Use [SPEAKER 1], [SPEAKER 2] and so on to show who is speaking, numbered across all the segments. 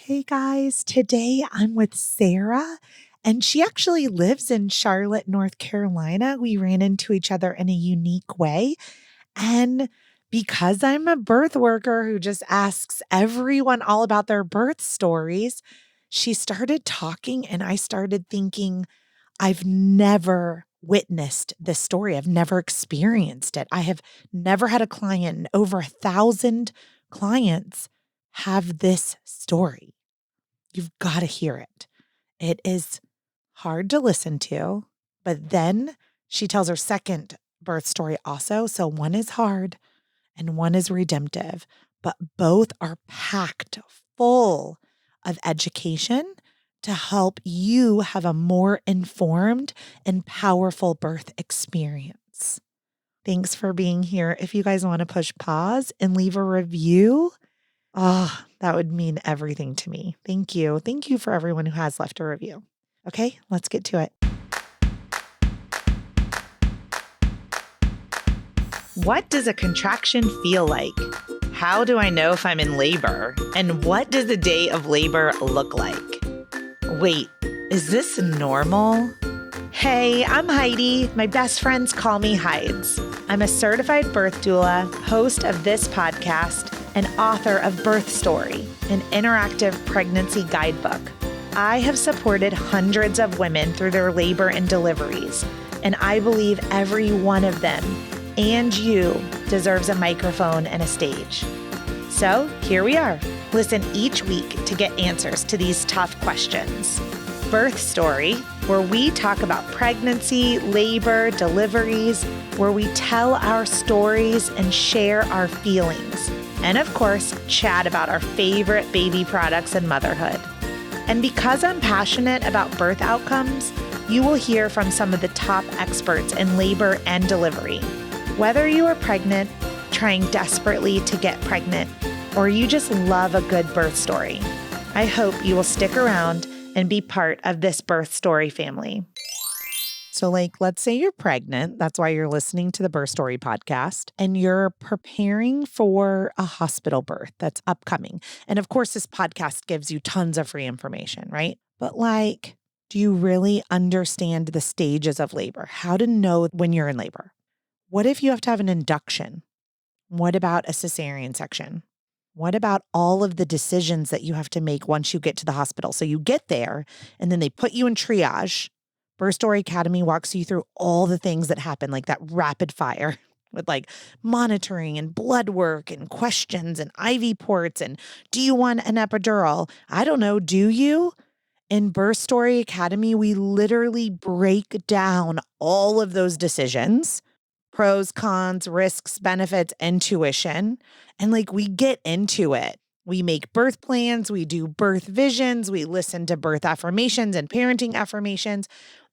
[SPEAKER 1] Hey guys, today I'm with Sarah, and she actually lives in Charlotte, North Carolina. We ran into each other in a unique way. And because I'm a birth worker who just asks everyone all about their birth stories, she started talking, and I started thinking, I've never witnessed this story. I've never experienced it. I have never had a client, and over 1,000 clients have this story. You've got to hear it. It is hard to listen to, but then she tells her second birth story also. So one is hard and one is redemptive, but both are packed full of education to help you have a more informed and powerful birth experience. Thanks for being here. If you guys want to push pause and leave a review, that would mean everything to me. Thank you. Thank you for everyone who has left a review. Okay, let's get to it. What does a contraction feel like? How do I know if I'm in labor? And what does a day of labor look like? Wait, is this normal? Hey, I'm Heidi. My best friends call me Heids. I'm a certified birth doula, host of this podcast, and author of Birth Story, an interactive pregnancy guidebook. I have supported hundreds of women through their labor and deliveries, and I believe every one of them, and you, deserves a microphone and a stage. So here we are. Listen each week to get answers to these tough questions. Birth Story, where we talk about pregnancy, labor, deliveries, where we tell our stories and share our feelings. And of course, chat about our favorite baby products and motherhood. And because I'm passionate about birth outcomes, you will hear from some of the top experts in labor and delivery. Whether you are pregnant, trying desperately to get pregnant, or you just love a good birth story, I hope you will stick around and be part of this birth story family. So let's say you're pregnant. That's why you're listening to the Birth Story podcast, and you're preparing for a hospital birth that's upcoming. And of course, this podcast gives you tons of free information, right? But do you really understand the stages of labor? How to know when you're in labor? What if you have to have an induction? What about a cesarean section? What about all of the decisions that you have to make once you get to the hospital? So you get there and then they put you in triage. Birth Story Academy walks you through all the things that happen, like that rapid fire with monitoring and blood work and questions and IV ports. And do you want an epidural? I don't know. Do you? In Birth Story Academy, we literally break down all of those decisions. Pros, cons, risks, benefits, intuition. And we get into it. We make birth plans, we do birth visions, we listen to birth affirmations and parenting affirmations.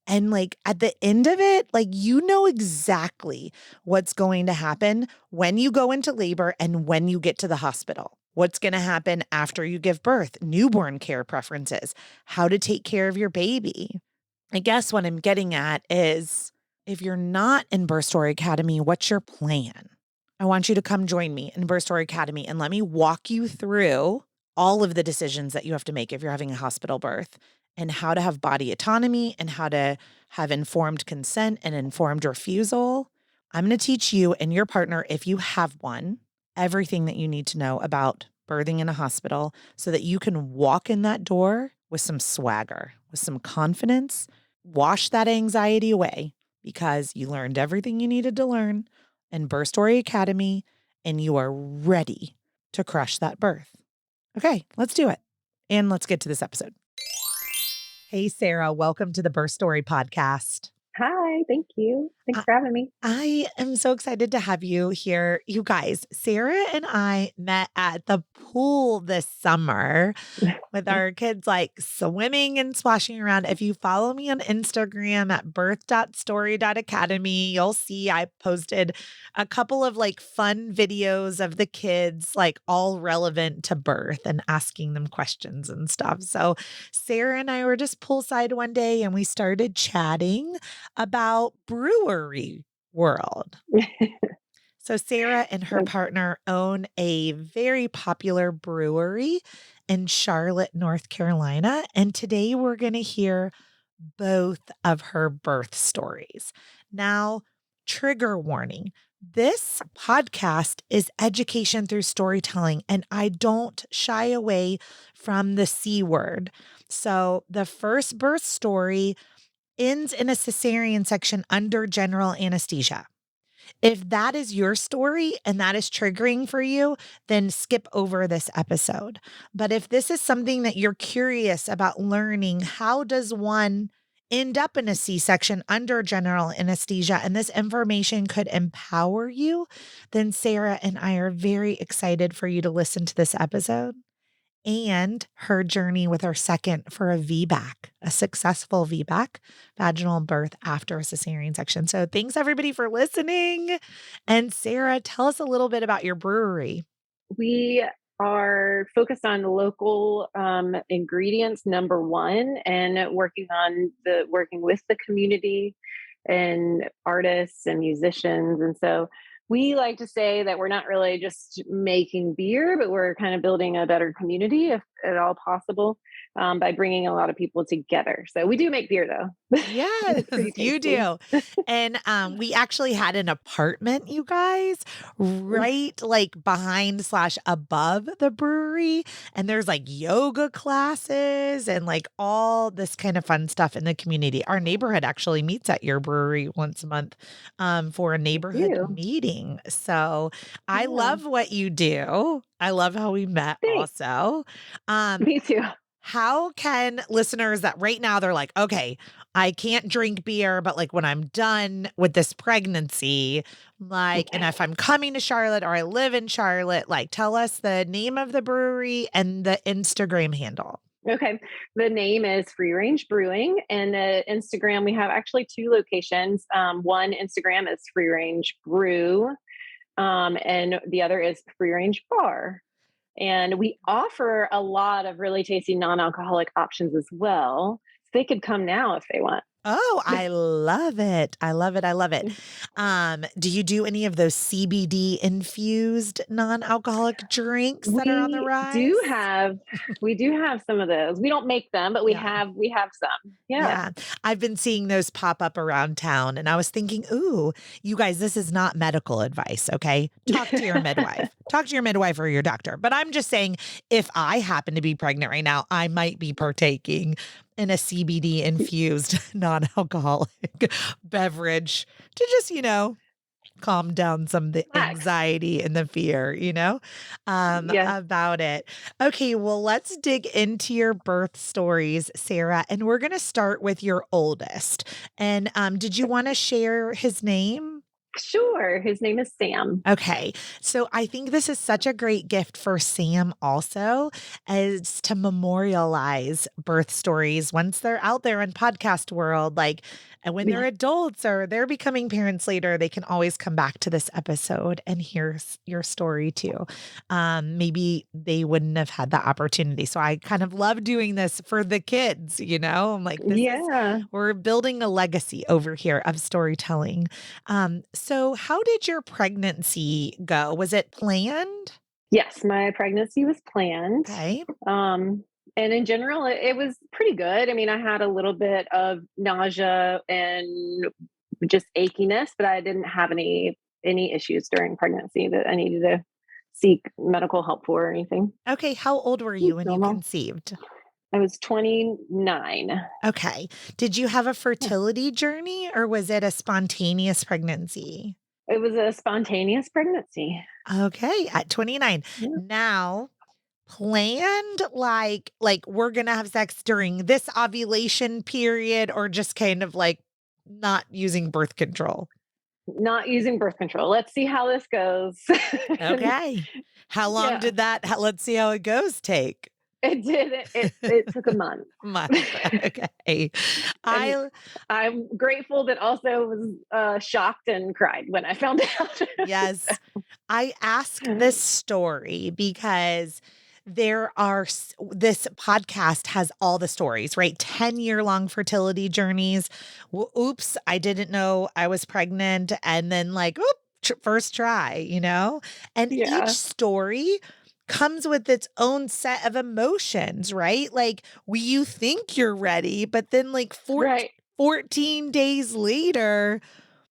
[SPEAKER 1] And at the end of it, you know exactly what's going to happen when you go into labor and when you get to the hospital. What's going to happen after you give birth, newborn care preferences, how to take care of your baby. I guess what I'm getting at is, if you're not in Birth Story Academy, what's your plan? I want you to come join me in Birth Story Academy and let me walk you through all of the decisions that you have to make if you're having a hospital birth, and how to have body autonomy and how to have informed consent and informed refusal. I'm going to teach you and your partner, if you have one, everything that you need to know about birthing in a hospital so that you can walk in that door with some swagger, with some confidence, wash that anxiety away, because you learned everything you needed to learn in Birth Story Academy and you are ready to crush that birth. Okay, let's do it. And let's get to this episode. Hey, Sarah, welcome to the Birth Story podcast.
[SPEAKER 2] Hi, thank you. Thanks for having me.
[SPEAKER 1] I am so excited to have you here. You guys, Sarah and I met at the pool this summer with our kids swimming and splashing around. If you follow me on Instagram at birth.story.academy, you'll see I posted a couple of fun videos of the kids, all relevant to birth and asking them questions and stuff. So Sarah and I were just poolside one day and we started chatting about brewery world. So Sarah and her partner own a very popular brewery in Charlotte, North Carolina. And today we're going to hear both of her birth stories. Now, trigger warning. This podcast is education through storytelling, and I don't shy away from the C word. So the first birth story ends in a cesarean section under general anesthesia. If that is your story and that is triggering for you, then skip over this episode. But if this is something that you're curious about learning, how does one end up in a C-section under general anesthesia, and this information could empower you, then Sarah and I are very excited for you to listen to this episode and her journey with her second for a VBAC, a successful VBAC, vaginal birth after a cesarean section. So thanks everybody for listening. And Sarah, tell us a little bit about your brewery.
[SPEAKER 2] We are focused on local ingredients, number one, and working with the community and artists and musicians. And so we like to say that we're not really just making beer, but we're kind of building a better community, if at all possible, by bringing a lot of people together. So we do make beer, though.
[SPEAKER 1] Yes, you do. And we actually had an apartment, you guys, right like behind slash above the brewery. And there's like yoga classes and like all this kind of fun stuff in the community. Our neighborhood actually meets at your brewery once a month for a neighborhood meeting. So I love what you do. I love how we met also.
[SPEAKER 2] Me too.
[SPEAKER 1] How can listeners that right now they're like, okay, I can't drink beer, but like when I'm done with this pregnancy, like, and if I'm coming to Charlotte or I live in Charlotte, like tell us the name of the brewery and the Instagram handle.
[SPEAKER 2] Okay. The name is Free Range Brewing, and the Instagram, we have actually two locations. One Instagram is Free Range Brew, and the other is Free Range Bar. And we offer a lot of really tasty non-alcoholic options as well. So they could come now if they want.
[SPEAKER 1] Oh, I love it. I love it. I love it. Do you do any of those CBD infused non-alcoholic drinks that are on the rise?
[SPEAKER 2] We do have some of those. We don't make them, but we have some. Yeah.
[SPEAKER 1] I've been seeing those pop up around town, and I was thinking, ooh, you guys, this is not medical advice. Okay. Talk to your midwife, talk to your midwife or your doctor. But I'm just saying, if I happen to be pregnant right now, I might be partaking in a CBD infused non-alcoholic beverage to just, calm down some of the anxiety and the fear, about it. Okay, well, let's dig into your birth stories, Sarah, and we're going to start with your oldest. And did you want to share his name?
[SPEAKER 2] Sure. His name is Sam.
[SPEAKER 1] Okay. So I think this is such a great gift for Sam also, as to memorialize birth stories once they're out there in podcast world. Like, and when they're adults or they're becoming parents later, they can always come back to this episode and hear your story too. Maybe they wouldn't have had that opportunity. So I kind of love doing this for the kids, I'm like, we're building a legacy over here of storytelling. So how did your pregnancy go? Was it planned?
[SPEAKER 2] Yes, my pregnancy was planned.
[SPEAKER 1] Okay.
[SPEAKER 2] And in general, it was pretty good. I mean, I had a little bit of nausea and just achiness, but I didn't have any issues during pregnancy that I needed to seek medical help for or anything.
[SPEAKER 1] Okay. How old were you when you conceived?
[SPEAKER 2] I was 29.
[SPEAKER 1] Okay. Did you have a fertility journey or was it a spontaneous pregnancy?
[SPEAKER 2] It was a spontaneous pregnancy.
[SPEAKER 1] Okay. At 29. Yeah. Now, planned like we're going to have sex during this ovulation period or just kind of like not using birth control?
[SPEAKER 2] Not using birth control. Let's see how this goes.
[SPEAKER 1] Okay. How long did that, let's see how it goes, take?
[SPEAKER 2] It did. It took a month.
[SPEAKER 1] Okay.
[SPEAKER 2] I'm grateful, but also was shocked and cried when I found out.
[SPEAKER 1] Yes. I asked this story because this podcast has all the stories, right? 10-year-long fertility journeys. Oops, I didn't know I was pregnant. And then first try, and each story comes with its own set of emotions, right? Like you think you're ready, but then like
[SPEAKER 2] Right.
[SPEAKER 1] 14 days later,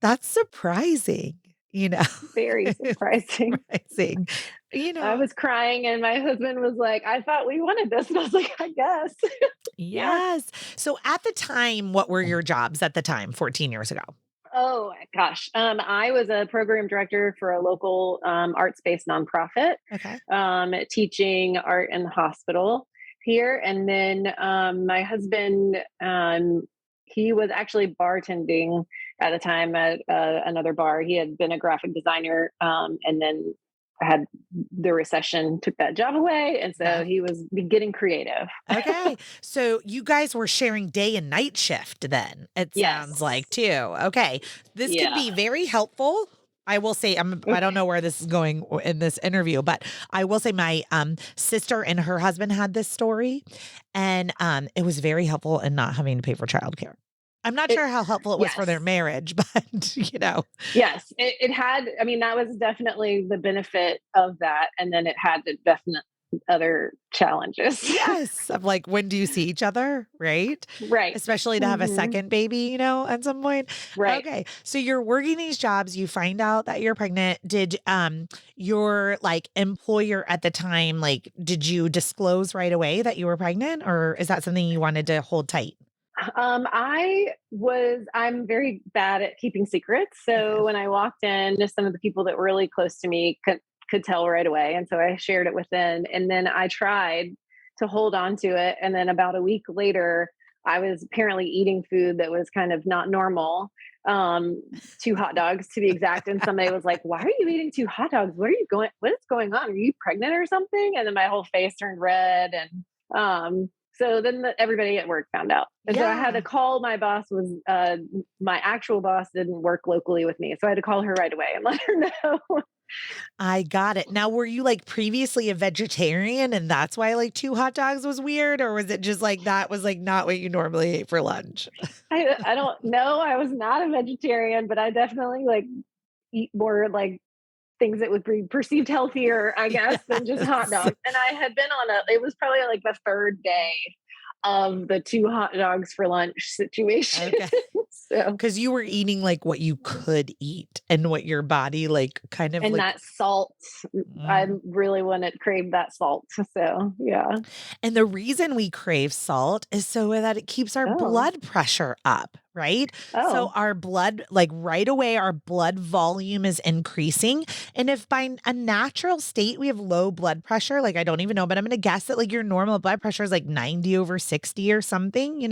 [SPEAKER 1] that's surprising, you know?
[SPEAKER 2] Very
[SPEAKER 1] It's
[SPEAKER 2] surprising.
[SPEAKER 1] surprising. You
[SPEAKER 2] I
[SPEAKER 1] know,
[SPEAKER 2] was crying and my husband was like, "I thought we wanted this." And I was like, "I guess." Yeah.
[SPEAKER 1] yes. So at the time, what were your jobs at the time, 14 years ago?
[SPEAKER 2] Oh my gosh. I was a program director for a local arts-based nonprofit,
[SPEAKER 1] Okay.
[SPEAKER 2] teaching art in the hospital here. And then my husband, he was actually bartending at the time at another bar. He had been a graphic designer, and then had the recession took that job away, and
[SPEAKER 1] Okay.
[SPEAKER 2] so he was getting creative.
[SPEAKER 1] Okay. So you guys were sharing day and night shift then, it sounds like
[SPEAKER 2] Yes.
[SPEAKER 1] too. Okay. This can
[SPEAKER 2] Yeah.
[SPEAKER 1] be very helpful. I will say I don't
[SPEAKER 2] Okay.
[SPEAKER 1] know where this is going in this interview, but I will say my sister and her husband had this story and it was very helpful in not having to pay for childcare. I'm not
[SPEAKER 2] It,
[SPEAKER 1] sure how helpful it was for their
[SPEAKER 2] yes.
[SPEAKER 1] marriage, but
[SPEAKER 2] Yes, it had. I mean, that was definitely the benefit of that, and then it had the definite other challenges.
[SPEAKER 1] yes, of like, when do you see each other, right?
[SPEAKER 2] Right.
[SPEAKER 1] Especially to have a
[SPEAKER 2] Hmm.
[SPEAKER 1] second baby, at some point.
[SPEAKER 2] Right.
[SPEAKER 1] Okay, so you're working these jobs, you find out that you're pregnant. Did your like employer at the time, like, did you disclose right away that you were pregnant, or is that something you wanted to hold tight?
[SPEAKER 2] I'm very bad at keeping secrets.
[SPEAKER 1] Okay.
[SPEAKER 2] So when I walked in, just some of the people that were really close to me could tell right away. And so I shared it with them. And then I tried to hold on to it. And then about a week later, I was apparently eating food that was kind of not normal. Um, 2 hot dogs to be exact. And somebody was like, "Why are you eating 2 hot dogs? What is going on? Are you pregnant or something?" And then my whole face turned red. And so then everybody at work found out. And so I had to
[SPEAKER 1] Yeah.
[SPEAKER 2] call my boss. Was My actual boss didn't work locally with me, so I had to call her right away and let her know.
[SPEAKER 1] I got it. Now, were you like previously a vegetarian and that's why like 2 hot dogs was weird? Or was it just like that was like not what you normally ate for lunch?
[SPEAKER 2] I don't know. I was not a vegetarian, but I definitely like eat more like things that would be perceived healthier, I guess, than just hot
[SPEAKER 1] Yes.
[SPEAKER 2] dogs. And I had been on it was probably like the third day of the 2 hot dogs for lunch situation.
[SPEAKER 1] Okay.
[SPEAKER 2] So,
[SPEAKER 1] Because you were eating like what you could eat and what your body like kind of
[SPEAKER 2] and
[SPEAKER 1] like.
[SPEAKER 2] that salt, I
[SPEAKER 1] Mm.
[SPEAKER 2] really wanted crave that salt. So, yeah.
[SPEAKER 1] And the reason we crave salt is so that it keeps our
[SPEAKER 2] Oh,
[SPEAKER 1] blood pressure up, right? So
[SPEAKER 2] oh,
[SPEAKER 1] our blood, like right away, our blood volume is increasing. And if by a natural state we have low blood pressure, like I don't even know, but I'm going to guess that like your normal blood pressure is like 90 over 60 or something.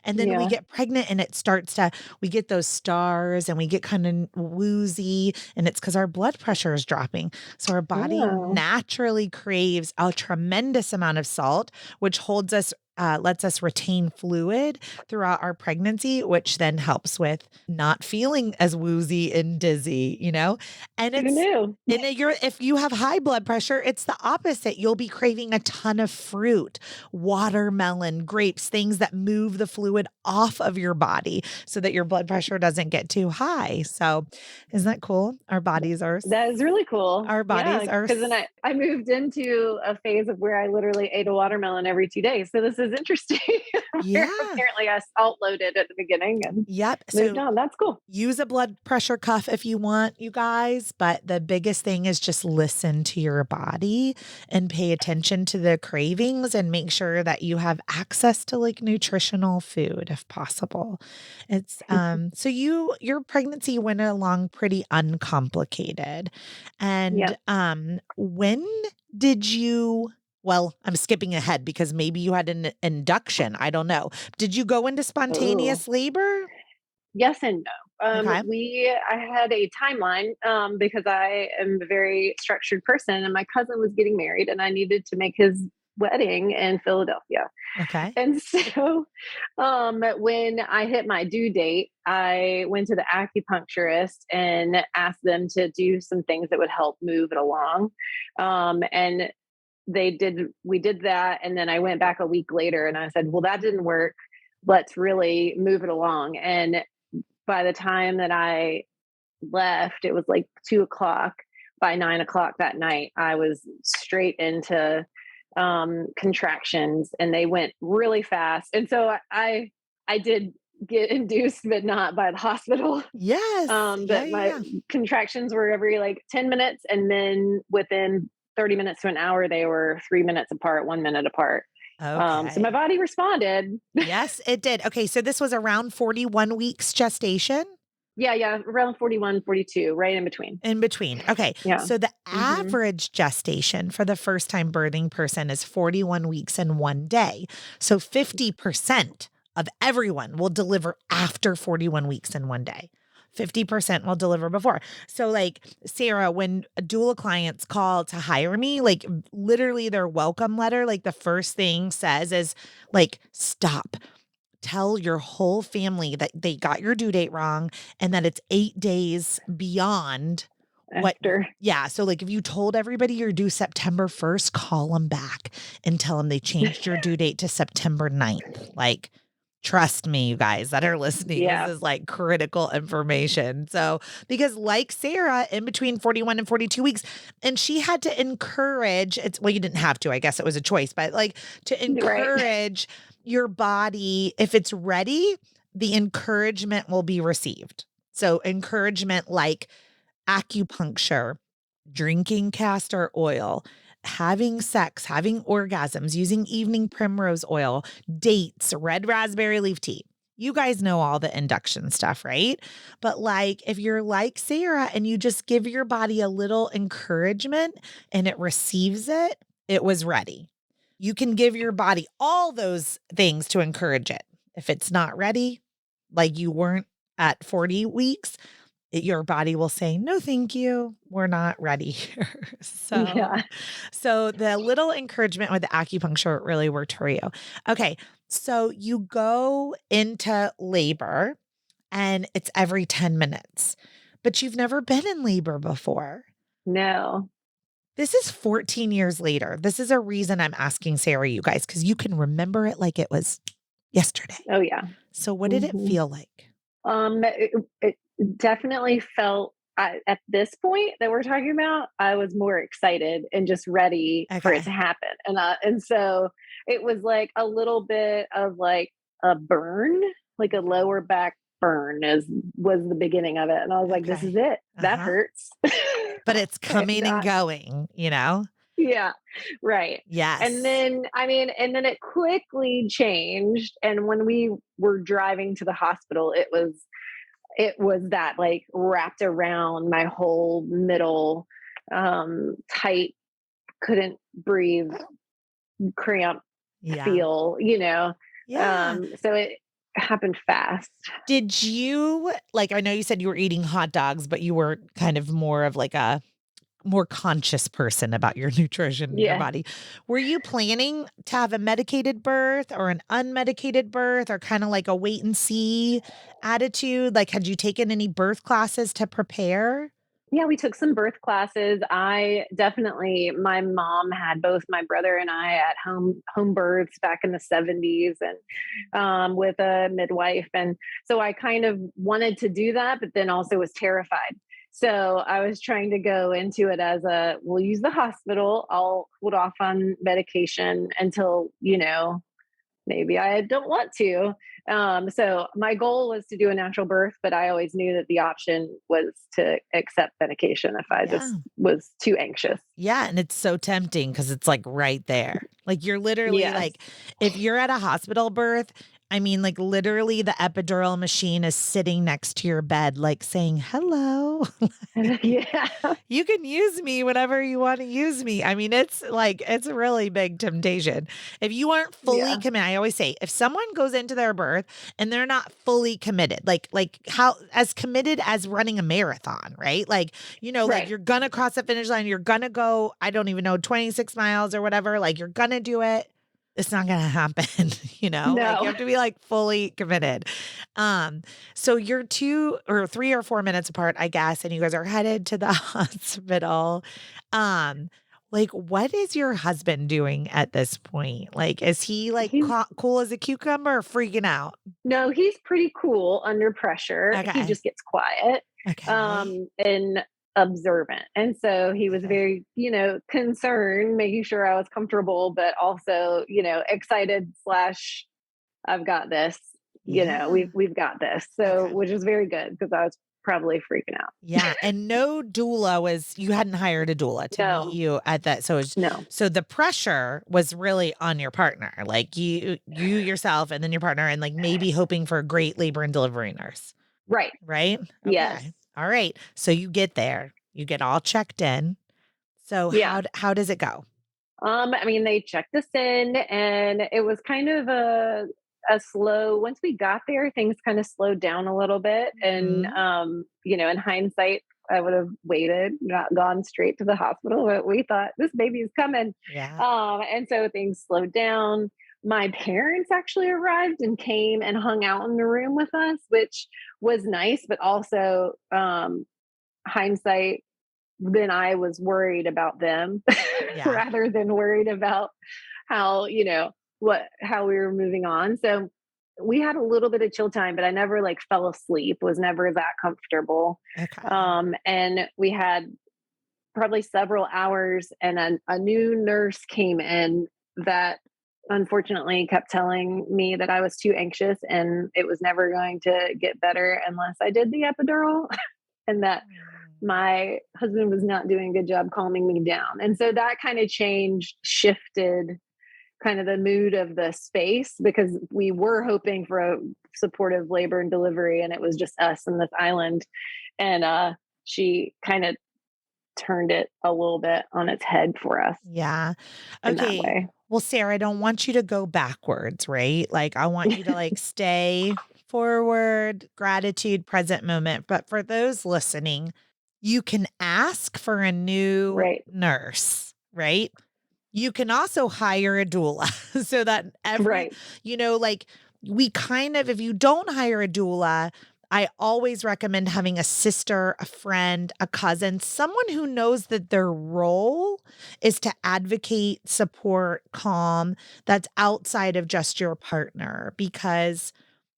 [SPEAKER 1] And then we
[SPEAKER 2] yeah.
[SPEAKER 1] get pregnant and it starts to, we get those stars and we get kind of woozy. And it's because our blood pressure is dropping. So our body
[SPEAKER 2] Oh,
[SPEAKER 1] naturally craves a tremendous amount of salt, which lets us retain fluid throughout our pregnancy, which then helps with not feeling as woozy and dizzy. And
[SPEAKER 2] who
[SPEAKER 1] it's
[SPEAKER 2] knew?
[SPEAKER 1] in a, you're if you have high blood pressure, it's the opposite. You'll be craving a ton of fruit, watermelon, grapes, things that move the fluid off of your body so that your blood pressure doesn't get too high. So, isn't that cool?
[SPEAKER 2] That is really cool.
[SPEAKER 1] Our
[SPEAKER 2] Yeah,
[SPEAKER 1] bodies are
[SPEAKER 2] because then I moved into a phase of where I literally ate a watermelon every 2 days. So this is interesting. Where
[SPEAKER 1] yeah.
[SPEAKER 2] apparently I salt loaded at the beginning and
[SPEAKER 1] Yep.
[SPEAKER 2] moved
[SPEAKER 1] So
[SPEAKER 2] on. That's cool.
[SPEAKER 1] use a blood pressure cuff if you want, you guys. But the biggest thing is just listen to your body and pay attention to the cravings and make sure that you have access to like nutritional food if possible. It's so your pregnancy went along pretty uncomplicated. And
[SPEAKER 2] Yep.
[SPEAKER 1] when did you well, I'm skipping ahead because maybe you had an induction. I don't know. Did you go into
[SPEAKER 2] Oh.
[SPEAKER 1] spontaneous labor?
[SPEAKER 2] Yes and no.
[SPEAKER 1] Okay.
[SPEAKER 2] I had a timeline because I am a very structured person, and my cousin was getting married, and I needed to make his wedding in Philadelphia.
[SPEAKER 1] Okay.
[SPEAKER 2] And so, when I hit my due date, I went to the acupuncturist and asked them to do some things that would help move it along. And we did that. And then I went back a week later and I said, well, that didn't work. Let's really move it along. And by the time that I left, it was like 2 o'clock. by 9 o'clock that night, I was straight into contractions, and they went really fast. And so I did get induced, but not by the hospital.
[SPEAKER 1] Yes. Yeah,
[SPEAKER 2] But
[SPEAKER 1] yeah,
[SPEAKER 2] my
[SPEAKER 1] yeah.
[SPEAKER 2] contractions were every like 10 minutes. And then within 30 minutes to an hour, they were 3 minutes apart, 1 minute apart. So my
[SPEAKER 1] Okay.
[SPEAKER 2] body responded.
[SPEAKER 1] Yes, it did. Okay, so this was around 41 weeks gestation?
[SPEAKER 2] Yeah, yeah, around 41, 42, right in between.
[SPEAKER 1] In between. Okay.
[SPEAKER 2] Yeah.
[SPEAKER 1] So the
[SPEAKER 2] Hmm.
[SPEAKER 1] average gestation for the first time birthing person is 41 weeks and 1 day. So 50% of everyone will deliver after 41 weeks and 1 day. 50% will deliver before. So, like, Sarah, when doula clients call to hire me, like, literally their welcome letter, like, the first thing says is, like, stop. Tell your whole family that they got your due date wrong and that it's 8 days beyond what.
[SPEAKER 2] After.
[SPEAKER 1] Yeah. So, like, if you told everybody you're due September 1st, call them back and tell them they changed your due date to September 9th. Like, trust me, you guys that are listening, this
[SPEAKER 2] Yeah.
[SPEAKER 1] is like critical information. So, because like Sarah, in between 41 and 42 weeks, and she had to encourage well, you didn't have to, I guess it was a choice, but like to
[SPEAKER 2] Right.
[SPEAKER 1] encourage your body, if it's ready, the encouragement will be received. So, encouragement like acupuncture, drinking castor oil, having sex, having orgasms, using evening primrose oil, dates, red raspberry leaf tea. You guys know all the induction stuff, right? But like if you're like Sarah and you just give your body a little encouragement and it receives it, it was ready. You can give your body all those things to encourage it. If it's not ready, like you weren't at 40 weeks, your body will say, no, thank you. We're not ready here. So,
[SPEAKER 2] Yeah.
[SPEAKER 1] so the little encouragement with the acupuncture really worked for you. Okay. So you go into labor and it's every 10 minutes, but you've never been in labor before.
[SPEAKER 2] No.
[SPEAKER 1] This is 14 years later. This is a reason I'm asking Sarah, you guys, because you can remember it like it was yesterday.
[SPEAKER 2] Oh, yeah.
[SPEAKER 1] So, what did it
[SPEAKER 2] Hmm.
[SPEAKER 1] feel like?
[SPEAKER 2] It definitely felt, at this point that we're talking about, I was more excited and just ready for it to
[SPEAKER 1] Okay.
[SPEAKER 2] happen. And so it was like a little bit of like a burn, like a lower back burn is was the beginning of it. And I was like, this is
[SPEAKER 1] Okay.
[SPEAKER 2] it.
[SPEAKER 1] Uh
[SPEAKER 2] That
[SPEAKER 1] huh.
[SPEAKER 2] hurts.
[SPEAKER 1] But it's
[SPEAKER 2] And
[SPEAKER 1] coming and going, you know?
[SPEAKER 2] yeah, right. And
[SPEAKER 1] Yes.
[SPEAKER 2] then, I mean, and then it quickly changed. And when we were driving to the hospital, it was that like wrapped around my whole middle, tight, couldn't breathe, cramp
[SPEAKER 1] Yeah.
[SPEAKER 2] feel.
[SPEAKER 1] Yeah.
[SPEAKER 2] So it happened fast.
[SPEAKER 1] Did you like, I know you said you were eating hot dogs, but you were kind of more of like a more conscious person about your nutrition in your
[SPEAKER 2] Yeah.
[SPEAKER 1] body. Were you planning to have a medicated birth or an unmedicated birth or kind of like a wait and see attitude? Like, had you taken any birth classes to prepare?
[SPEAKER 2] Yeah, we took some birth classes. My mom had both my brother and I at home births back in the 70s, and with a midwife. And so I kind of wanted to do that, but then also was terrified. So I was trying to go into it as we'll use the hospital. I'll hold off on medication until, maybe I don't want to. So my goal was to do a natural birth, but I always knew that the option was to accept medication if I
[SPEAKER 1] Yeah.
[SPEAKER 2] just was too anxious.
[SPEAKER 1] Yeah, and it's so tempting because it's, like, right there. Like, you're literally
[SPEAKER 2] Yes.
[SPEAKER 1] like if you're at a hospital birth, I mean, like, literally the epidural machine is sitting next to your bed, like, saying, "Hello.
[SPEAKER 2] Yeah.
[SPEAKER 1] You can use me whenever you wanna use me." I mean, it's, like, it's a really big temptation. If you aren't fully
[SPEAKER 2] Yeah.
[SPEAKER 1] committed, I always say, if someone goes into their birth and they're not fully committed, like how as committed as running a marathon, right? Like, like
[SPEAKER 2] Right.
[SPEAKER 1] you're gonna cross the finish line, you're gonna go, I don't even know, 26 miles or whatever, like you're gonna do it. It's not gonna happen, like you
[SPEAKER 2] No.
[SPEAKER 1] have to be like fully committed. Um, so you're 2 or 3 or 4 minutes apart, I guess, and you guys are headed to the hospital. Um, like what is your husband doing at this point? Like, is he like
[SPEAKER 2] He's
[SPEAKER 1] cool as a cucumber or freaking out?
[SPEAKER 2] No, he's pretty cool under pressure. He
[SPEAKER 1] Okay.
[SPEAKER 2] just gets quiet.
[SPEAKER 1] Okay.
[SPEAKER 2] And observant. And so he was
[SPEAKER 1] Okay.
[SPEAKER 2] very, concerned, making sure I was comfortable, but also, excited slash I've got this,
[SPEAKER 1] Yeah.
[SPEAKER 2] we've got this. So,
[SPEAKER 1] Okay.
[SPEAKER 2] which is very good because I was probably freaking out.
[SPEAKER 1] Yeah, and no doula was you hadn't hired a doula to meet
[SPEAKER 2] No,
[SPEAKER 1] you at that.
[SPEAKER 2] no.
[SPEAKER 1] So the pressure was really on your partner, like you yourself and then your partner and like maybe hoping for a great labor and delivery nurse,
[SPEAKER 2] Right.
[SPEAKER 1] right?
[SPEAKER 2] Yes.
[SPEAKER 1] Okay. All right. So you get there. You get all checked in. So
[SPEAKER 2] Yeah.
[SPEAKER 1] how does it go?
[SPEAKER 2] I mean, they checked us in and it was kind of a slow, once we got there, things kind of slowed down a little bit. And,
[SPEAKER 1] Mhm.
[SPEAKER 2] in hindsight, I would have waited, not gone straight to the hospital, but we thought this baby is coming.
[SPEAKER 1] Yeah.
[SPEAKER 2] And so things slowed down. My parents actually arrived and came and hung out in the room with us, which was nice, but also, hindsight, then I was worried about them
[SPEAKER 1] Yeah.
[SPEAKER 2] rather than worried about how, how we were moving on. So we had a little bit of chill time, but I never like fell asleep, was never that comfortable.
[SPEAKER 1] Okay.
[SPEAKER 2] And we had probably several hours, and a new nurse came in that unfortunately kept telling me that I was too anxious and it was never going to get better unless I did the epidural. And that
[SPEAKER 1] Mm.
[SPEAKER 2] my husband was not doing a good job calming me down. And so that kind of shifted kind of the mood of the space because we were hoping for a supportive labor and delivery and it was just us and this island. And she kind of turned it a little bit on its head for us
[SPEAKER 1] Yeah.
[SPEAKER 2] in that
[SPEAKER 1] Okay.
[SPEAKER 2] way.
[SPEAKER 1] Well, Sarah, I don't want you to go backwards, right? Like I want you to like stay forward, gratitude, present moment. But for those listening, you can ask for a new
[SPEAKER 2] Right.
[SPEAKER 1] nurse, right? You can also hire a doula so that
[SPEAKER 2] Right.
[SPEAKER 1] like we kind of, if you don't hire a doula, I always recommend having a sister, a friend, a cousin, someone who knows that their role is to advocate, support, calm, that's outside of just your partner because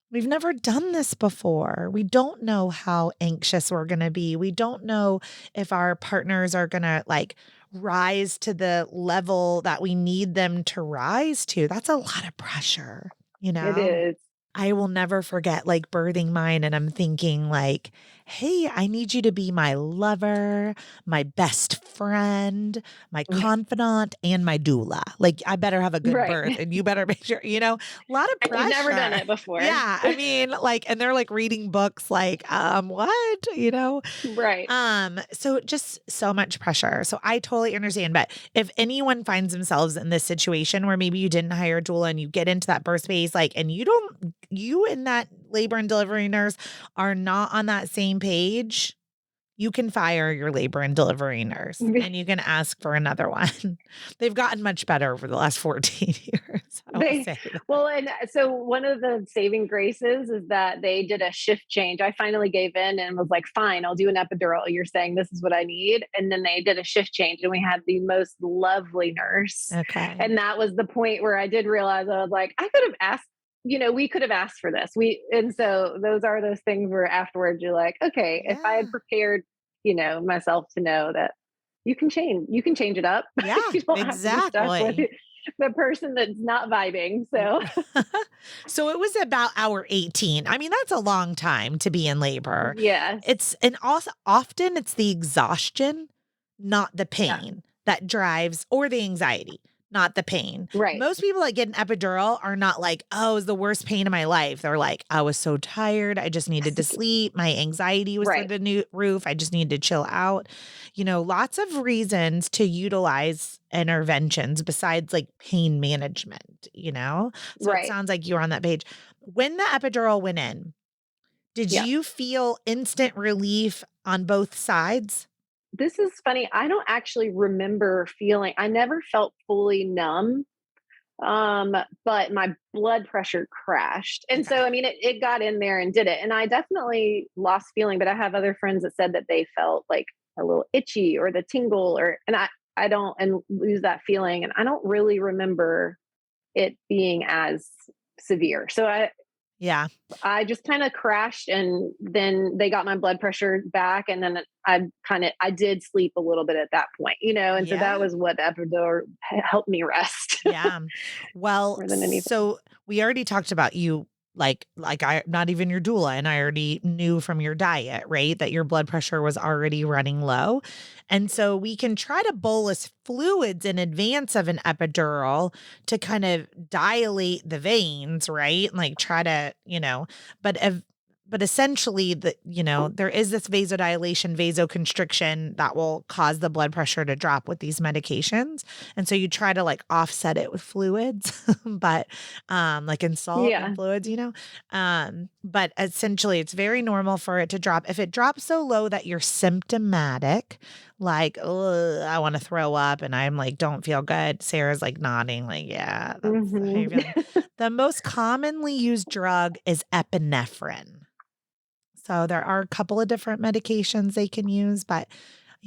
[SPEAKER 1] we've never done this before. We don't know how anxious we're going to be. We don't know if our partners are going to like rise to the level that we need them to rise to. That's a lot of pressure, you
[SPEAKER 2] It
[SPEAKER 1] know?
[SPEAKER 2] is.
[SPEAKER 1] I will never forget like birthing mine and I'm thinking like, "Hey, I need you to be my lover, my best friend, my confidant and my doula. Like I better have a good
[SPEAKER 2] Right.
[SPEAKER 1] birth and you better make sure, a lot of
[SPEAKER 2] And you've never done
[SPEAKER 1] pressure."
[SPEAKER 2] it before.
[SPEAKER 1] Yeah, I mean, like and they're like reading books like, what?
[SPEAKER 2] Right.
[SPEAKER 1] So just so much pressure. So I totally understand. But if anyone finds themselves in this situation where maybe you didn't hire a doula and you get into that birth space, like, and you and that labor and delivery nurse are not on that same page, you can fire your labor and delivery nurse and you can ask for another one. They've gotten much better over the last 14 years. I will
[SPEAKER 2] They
[SPEAKER 1] say that.
[SPEAKER 2] well, and so one of the saving graces is that they did a shift change. I finally gave in and was like, "Fine, I'll do an epidural. You're saying this is what I need." And then they did a shift change and we had the most lovely nurse.
[SPEAKER 1] Okay.
[SPEAKER 2] And that was the point where I did realize I was like, I could have asked, we could have asked for this. And so those are those things where afterwards you're like, okay, if I had
[SPEAKER 1] Yeah.
[SPEAKER 2] prepared, myself to know that you can change it up.
[SPEAKER 1] Yeah,
[SPEAKER 2] You don't have to be stuck with
[SPEAKER 1] exactly.
[SPEAKER 2] the person that's not vibing. So
[SPEAKER 1] So it was about hour 18. I mean, that's a long time to be in labor.
[SPEAKER 2] yes.
[SPEAKER 1] And also often it's the exhaustion, not the
[SPEAKER 2] Yeah.
[SPEAKER 1] pain that drives or the anxiety, not the pain.
[SPEAKER 2] Right.
[SPEAKER 1] Most people that get an epidural are not like, "Oh, it was the worst pain of my life." They're like, "I was so tired. I just needed to sleep. My anxiety was through
[SPEAKER 2] Right.
[SPEAKER 1] the new roof. I just needed to chill out." Lots of reasons to utilize interventions besides like pain management. So it
[SPEAKER 2] Right.
[SPEAKER 1] sounds like you're on that page. When the epidural went in, did
[SPEAKER 2] Yeah.
[SPEAKER 1] you feel instant relief on both sides?
[SPEAKER 2] This is funny. I don't actually remember feeling I never felt fully numb. But my blood pressure crashed. And so
[SPEAKER 1] Okay.
[SPEAKER 2] I mean it got in there and did it. And I definitely lost feeling, but I have other friends that said that they felt like a little itchy or the tingle and I don't and lose that feeling. And I don't really remember it being as severe. So
[SPEAKER 1] Yeah.
[SPEAKER 2] I just kind of crashed, and then they got my blood pressure back. And then I did sleep a little bit at that point, and so that
[SPEAKER 1] Yeah.
[SPEAKER 2] was what the epidural helped me rest
[SPEAKER 1] Yeah. Well,
[SPEAKER 2] more than anything.
[SPEAKER 1] so we already talked about you like I not even your doula, and I already knew from your diet, right, that your blood pressure was already running low. And so we can try to bolus fluids in advance of an epidural to kind of dilate the veins, right? Like try to, but but essentially there is this vasodilation, vasoconstriction that will cause the blood pressure to drop with these medications. And so you try to like offset it with fluids, but like in salt and
[SPEAKER 2] Yeah.
[SPEAKER 1] fluids, but essentially it's very normal for it to drop. If it drops so low that you're symptomatic, like, "Ugh, I want to throw up and I'm like, don't feel good." Sarah's like nodding, like, yeah, that's how you're
[SPEAKER 2] Hmm.
[SPEAKER 1] feeling. The most commonly used drug is epinephrine. So there are a couple of different medications they can use, but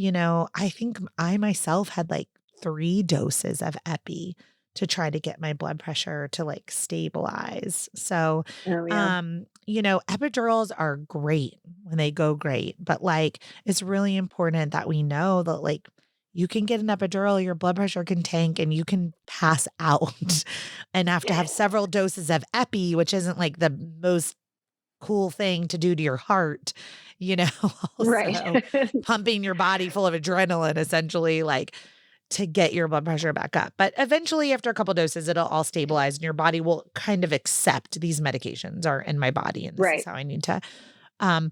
[SPEAKER 1] I think I myself had like 3 doses of epi to try to get my blood pressure to like stabilize. So,
[SPEAKER 2] Oh yeah.
[SPEAKER 1] epidurals are great when they go great, but like it's really important that we know that like you can get an epidural, your blood pressure can tank and you can pass out and have to have several doses of epi, which isn't like the most cool thing to do to your heart,
[SPEAKER 2] Right.
[SPEAKER 1] also pumping your body full of adrenaline essentially like to get your blood pressure back up. But eventually after a couple doses it'll all stabilize and your body will kind of accept these medications are in my body and this is
[SPEAKER 2] Right.
[SPEAKER 1] how I need to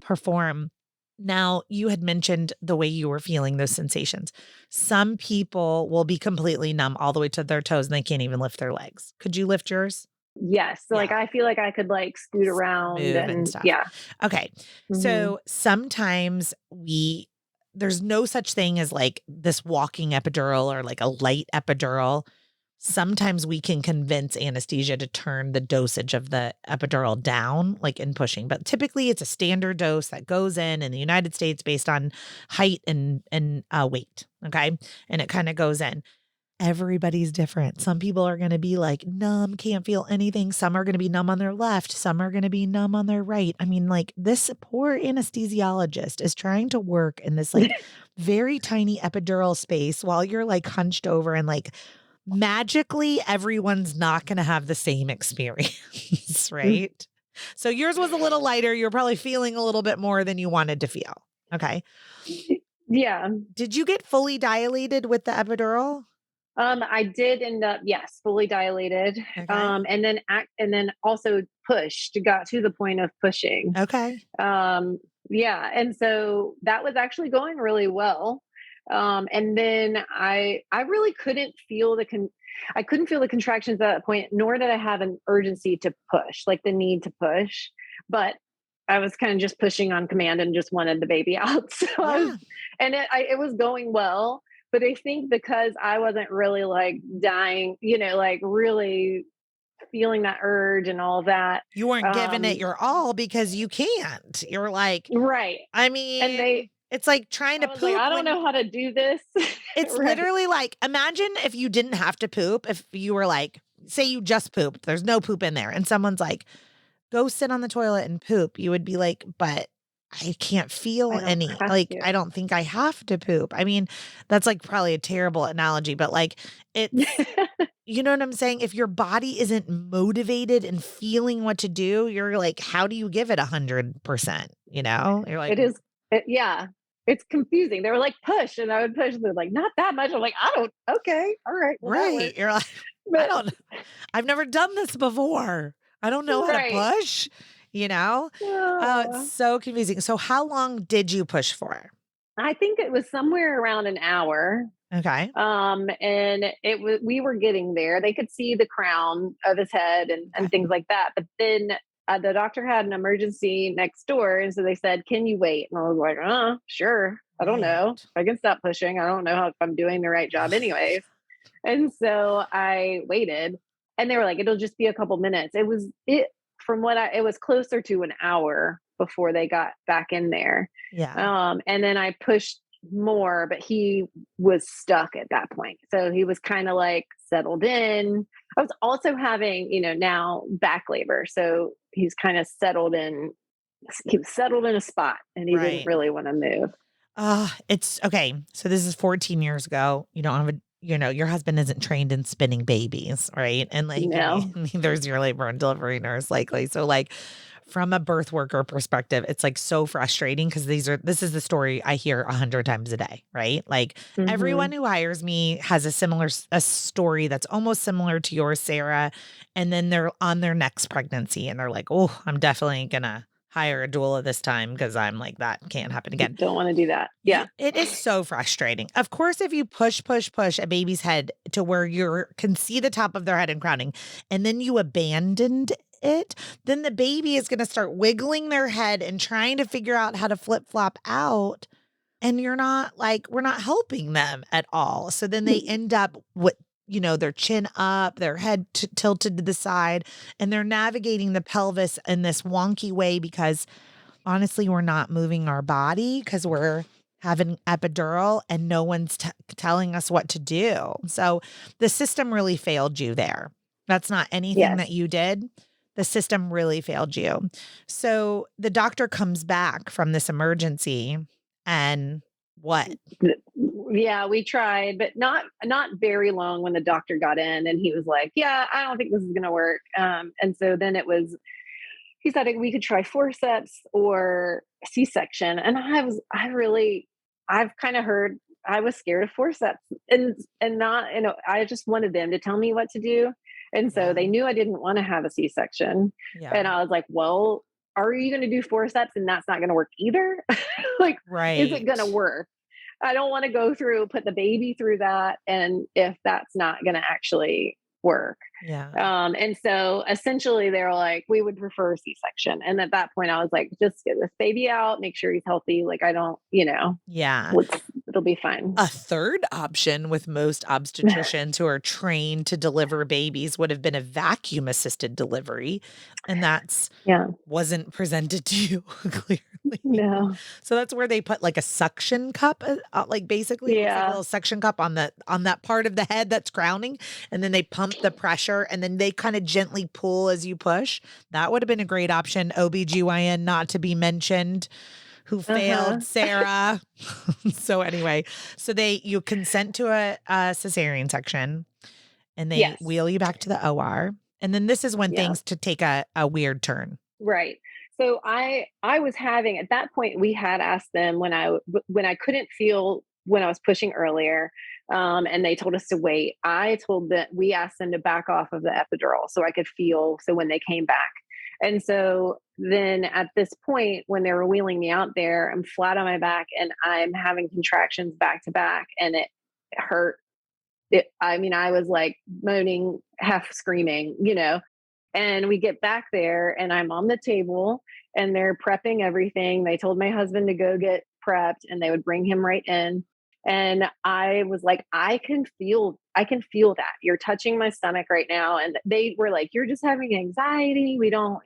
[SPEAKER 1] perform. Now, you had mentioned the way you were feeling those sensations. Some people will be completely numb all the way to their toes and they can't even lift their legs. Could you lift yours?
[SPEAKER 2] Yes. So, like,
[SPEAKER 1] Yeah.
[SPEAKER 2] I feel like I could like scoot around,
[SPEAKER 1] Move and
[SPEAKER 2] and
[SPEAKER 1] stuff.
[SPEAKER 2] yeah.
[SPEAKER 1] Okay.
[SPEAKER 2] Hmm.
[SPEAKER 1] So sometimes there's no such thing as like this walking epidural or like a light epidural. Sometimes we can convince anesthesia to turn the dosage of the epidural down, like in pushing, but typically it's a standard dose that goes in the United States based on height and weight. Okay. And it kind of goes in. Everybody's different. Some people are going to be like numb, can't feel anything. Some are going to be numb on their left. Some are going to be numb on their right. I mean, like this poor anesthesiologist is trying to work in this like very tiny epidural space while you're like hunched over and like magically everyone's not going to have the same experience, right? So yours was a little lighter. You're probably feeling a little bit more than you wanted to feel. Okay.
[SPEAKER 2] Yeah.
[SPEAKER 1] Did you get fully dilated with the epidural?
[SPEAKER 2] I did end up, yes, fully dilated.
[SPEAKER 1] Okay.
[SPEAKER 2] And then also pushed, got to the point of pushing.
[SPEAKER 1] Okay.
[SPEAKER 2] Um, yeah. And so that was actually going really well. And then I really couldn't feel I couldn't feel the contractions at that point, nor did I have an urgency to push, like the need to push. But I was kind of just pushing on command and just wanted the baby out. So
[SPEAKER 1] Yeah.
[SPEAKER 2] it was going well. But I think because I wasn't really like dying, like really feeling that urge and all that.
[SPEAKER 1] You weren't giving it
[SPEAKER 2] Um,
[SPEAKER 1] your all because you can't. You're like,
[SPEAKER 2] right.
[SPEAKER 1] I
[SPEAKER 2] And
[SPEAKER 1] mean, it's like trying to
[SPEAKER 2] I was like,
[SPEAKER 1] poop
[SPEAKER 2] I don't
[SPEAKER 1] when
[SPEAKER 2] know how to do this.
[SPEAKER 1] it's
[SPEAKER 2] Right.
[SPEAKER 1] literally like, imagine if you didn't have to poop, if you were like, say you just pooped, there's no poop in there, and someone's like, go sit on the toilet and poop. You would be like, but I can't feel
[SPEAKER 2] I don't
[SPEAKER 1] any,
[SPEAKER 2] have
[SPEAKER 1] like,
[SPEAKER 2] to.
[SPEAKER 1] I don't think I have to poop. I mean, that's like probably a terrible analogy, but like, it's, you know what I'm saying? If your body isn't motivated and feeling what to do, you're like, how do you give it 100%? You're like,
[SPEAKER 2] It is, yeah. It's confusing. They were like, push, and I would push. And they're like, not that much. I'm like, I don't. Okay, all right. Well, that
[SPEAKER 1] right.
[SPEAKER 2] works.
[SPEAKER 1] You're like, I
[SPEAKER 2] But
[SPEAKER 1] don't, I've never done this before. I don't know how to
[SPEAKER 2] right.
[SPEAKER 1] push, you know? Oh, it's
[SPEAKER 2] Uh,
[SPEAKER 1] so confusing. So, how long did you push for?
[SPEAKER 2] I think it was somewhere around an hour.
[SPEAKER 1] Okay.
[SPEAKER 2] And we were getting there. They could see the crown of his head and
[SPEAKER 1] Okay.
[SPEAKER 2] things like that. But then the doctor had an emergency next door. And so they said, can you wait? And I was like, sure. I don't know.
[SPEAKER 1] Right.
[SPEAKER 2] I can stop pushing. I don't know if I'm doing the right job anyways. And so I waited, and they were like, it'll just be a couple minutes. It was closer to an hour before they got back in there.
[SPEAKER 1] Yeah.
[SPEAKER 2] And then I pushed more, but he was stuck at that point. So he was kind of like settled in. I was also having, now back labor. So he's kind of settled in. He was settled in a spot, and he didn't
[SPEAKER 1] Right.
[SPEAKER 2] really want to move.
[SPEAKER 1] It's okay. So this is 14 years ago. You don't have your husband isn't trained in spinning babies, right? And like
[SPEAKER 2] No.
[SPEAKER 1] neither is your labor and delivery nurse likely. So like from a birth worker perspective, it's like so frustrating because this is the story I hear 100 times a day, right? Like everyone
[SPEAKER 2] Hmm.
[SPEAKER 1] who hires me has a story that's almost similar to yours, Sarah. And then they're on their next pregnancy and they're like, oh, I'm definitely gonna hire a doula this time because I'm like, that can't happen again.
[SPEAKER 2] Don't want to do that. Yeah.
[SPEAKER 1] It is so frustrating. Of course, if you push a baby's head to where you can see the top of their head and crowning, and then you abandoned it, then the baby is going to start wiggling their head and trying to figure out how to flip flop out. And we're not helping them at all. So then they end up with, their chin up, their head tilted to the side, and they're navigating the pelvis in this wonky way because honestly, we're not moving our body because we're having epidural and no one's telling us what to do. So the system really failed you there. That's not anything
[SPEAKER 2] Yes.
[SPEAKER 1] that you did. The system really failed you. So the doctor comes back from this emergency and what?
[SPEAKER 2] Yeah, we tried, but not very long when the doctor got in, and he was like, "Yeah, I don't think this is going to work." And so then he said we could try forceps or C-section, and I've kind of heard. I was scared of forceps, and not, I just wanted them to tell me what to do, and so
[SPEAKER 1] Yeah.
[SPEAKER 2] they knew I didn't want to have a C-section,
[SPEAKER 1] Yeah.
[SPEAKER 2] and I was like, well, are you going to do forceps and that's not going to work either? Like, is it going to
[SPEAKER 1] Right.
[SPEAKER 2] work? I don't want to put the baby through that, and if that's not going to actually work.
[SPEAKER 1] Yeah.
[SPEAKER 2] And so essentially they were like, we would prefer a C-section. And at that point I was like, just get this baby out, make sure he's healthy. Like, I don't,
[SPEAKER 1] Yeah.
[SPEAKER 2] it'll be fine.
[SPEAKER 1] A third option with most obstetricians who are trained to deliver babies would have been a vacuum assisted delivery. And that's
[SPEAKER 2] Yeah.
[SPEAKER 1] wasn't presented to you clearly.
[SPEAKER 2] No.
[SPEAKER 1] So that's where they put like a suction cup, like basically it looks like a
[SPEAKER 2] Yeah.
[SPEAKER 1] little suction cup on that part of the head that's crowning. And then they pump the pressure and then they kind of gently pull as you push. That would have been a great option. OBGYN not to be mentioned who
[SPEAKER 2] Uh-huh.
[SPEAKER 1] failed Sarah. So anyway, you consent to a cesarean section and they
[SPEAKER 2] Yes.
[SPEAKER 1] wheel you back to the OR. And then this is when
[SPEAKER 2] Yeah.
[SPEAKER 1] things to take a weird turn.
[SPEAKER 2] Right. So I was having, at that point, we had asked them when I couldn't feel when I was pushing earlier, and they told us to wait. We asked them to back off of the epidural so I could feel. So when they came back, and so then at this point when they were wheeling me out there, I'm flat on my back and I'm having contractions back to back, and it hurt. I mean, I was like moaning, half screaming, and we get back there and I'm on the table and they're prepping everything. They told my husband to go get prepped and they would bring him right in. And I was like, I can feel that. You're touching my stomach right now. And they were like, you're just having anxiety. We don't,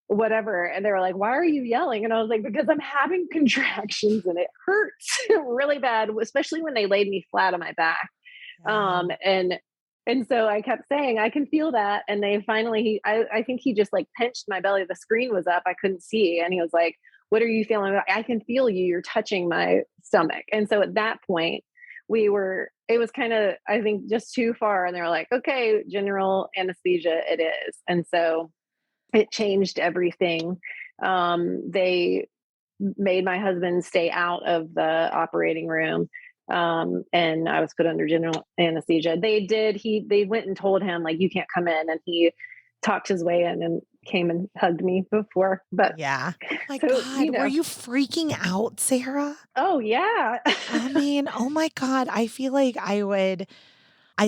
[SPEAKER 2] whatever. And they were like, why are you yelling? And I was like, because I'm having contractions and it hurts really bad, especially when they laid me flat on my back. And so I kept saying, I can feel that. And they finally, I think he just like pinched my belly. The screen was up. I couldn't see. And he was like, what are you feeling? I can feel you. You're touching my stomach. And so at that point, it was kind of, I think, just too far. And they were like, okay, general anesthesia it is. And so it changed everything. They made my husband stay out of the operating room. And I was put under general anesthesia. They went and told him, like, you can't come in. And he talked his way in and came and hugged me before. But
[SPEAKER 1] yeah. My
[SPEAKER 2] so,
[SPEAKER 1] God, were you freaking out, Sarah?
[SPEAKER 2] Oh yeah.
[SPEAKER 1] I mean, oh my God. I feel like I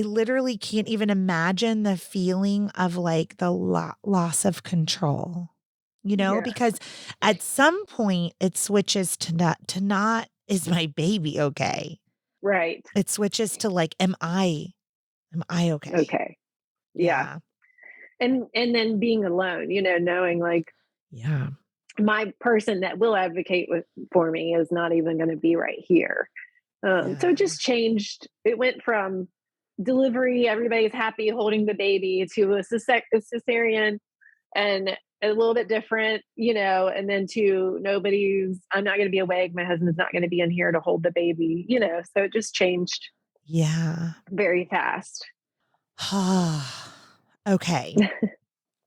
[SPEAKER 1] literally can't even imagine the feeling of like the loss of control,
[SPEAKER 2] Yeah.
[SPEAKER 1] because at some point it switches to not, is my baby okay?
[SPEAKER 2] Right.
[SPEAKER 1] It switches to like, am I okay?
[SPEAKER 2] Okay. Yeah.
[SPEAKER 1] Yeah.
[SPEAKER 2] And then being alone, knowing like
[SPEAKER 1] Yeah.
[SPEAKER 2] my person that will advocate for me is not even going to be right here. So it just changed. It went from delivery, everybody's happy holding the baby, to a cesarean. and a little bit different, and then two, I'm not going to be awake. My husband's not going to be in here to hold the baby, so it just changed
[SPEAKER 1] Yeah.
[SPEAKER 2] very fast.
[SPEAKER 1] Okay.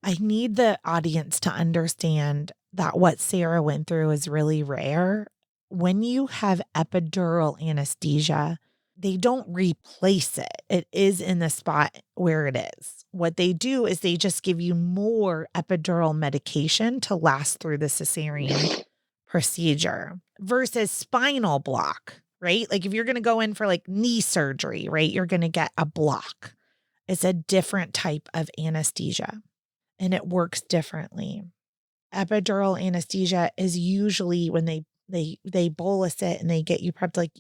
[SPEAKER 1] I need the audience to understand that what Sarah went through is really rare. When you have epidural anesthesia, they don't replace it. It is in the spot where it is. What they do is they just give you more epidural medication to last through the cesarean procedure versus spinal block, right? Like if you're going to go in for like knee surgery, right? You're going to get a block. It's a different type of anesthesia and it works differently. Epidural anesthesia is usually when they bolus it and they get you prepped, like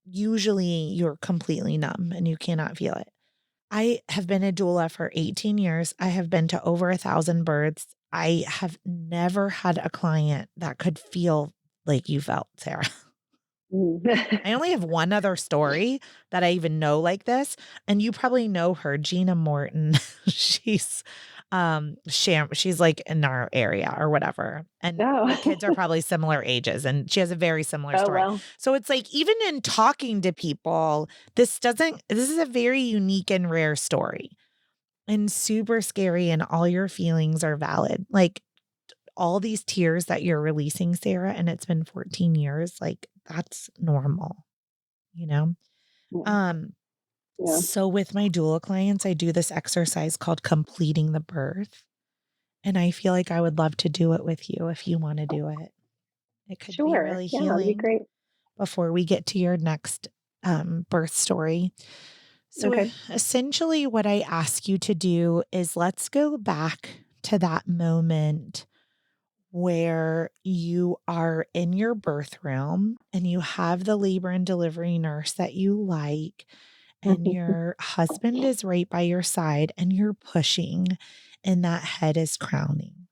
[SPEAKER 1] usually you're completely numb and you cannot feel it. I have been a doula for 18 years. I have been to over 1,000 births. I have never had a client that could feel like you felt, Sarah. I only have one other story that I even know like this, and you probably know her, Gina Morton. She's she's like in our area or whatever. And our
[SPEAKER 2] Oh.
[SPEAKER 1] kids are probably similar ages and she has a very similar
[SPEAKER 2] Oh,
[SPEAKER 1] story.
[SPEAKER 2] well.
[SPEAKER 1] So it's like even in talking to people, this is a very unique and rare story and super scary and all your feelings are valid. Like all these tears that you're releasing, Sarah, and it's been 14 years, like that's normal, you know?
[SPEAKER 2] Yeah.
[SPEAKER 1] Um,
[SPEAKER 2] Yeah.
[SPEAKER 1] so with my doula clients, I do this exercise called completing the birth. And I feel like I would love to do it with you if you want to do it. It could be
[SPEAKER 2] Sure.
[SPEAKER 1] really
[SPEAKER 2] Yeah, that'd be
[SPEAKER 1] healing
[SPEAKER 2] great.
[SPEAKER 1] before we get to your next birth story. So
[SPEAKER 2] Okay.
[SPEAKER 1] essentially, what I ask you to do is let's go back to that moment where you are in your birth room and you have the labor and delivery nurse that you like, and your husband is right by your side and you're pushing, and that head is crowning.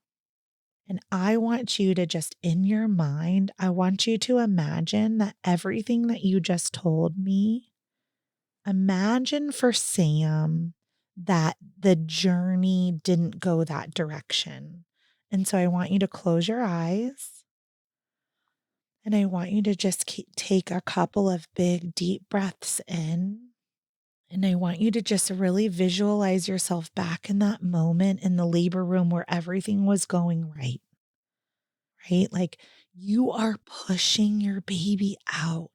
[SPEAKER 1] And I want you to just in your mind, I want you to imagine that everything that you just told me, imagine for Sam that the journey didn't go that direction. And so I want you to close your eyes and I want you to just take a couple of big, deep breaths in. And I want you to just really visualize yourself back in that moment in the labor room where everything was going right. Right? Like you are pushing your baby out.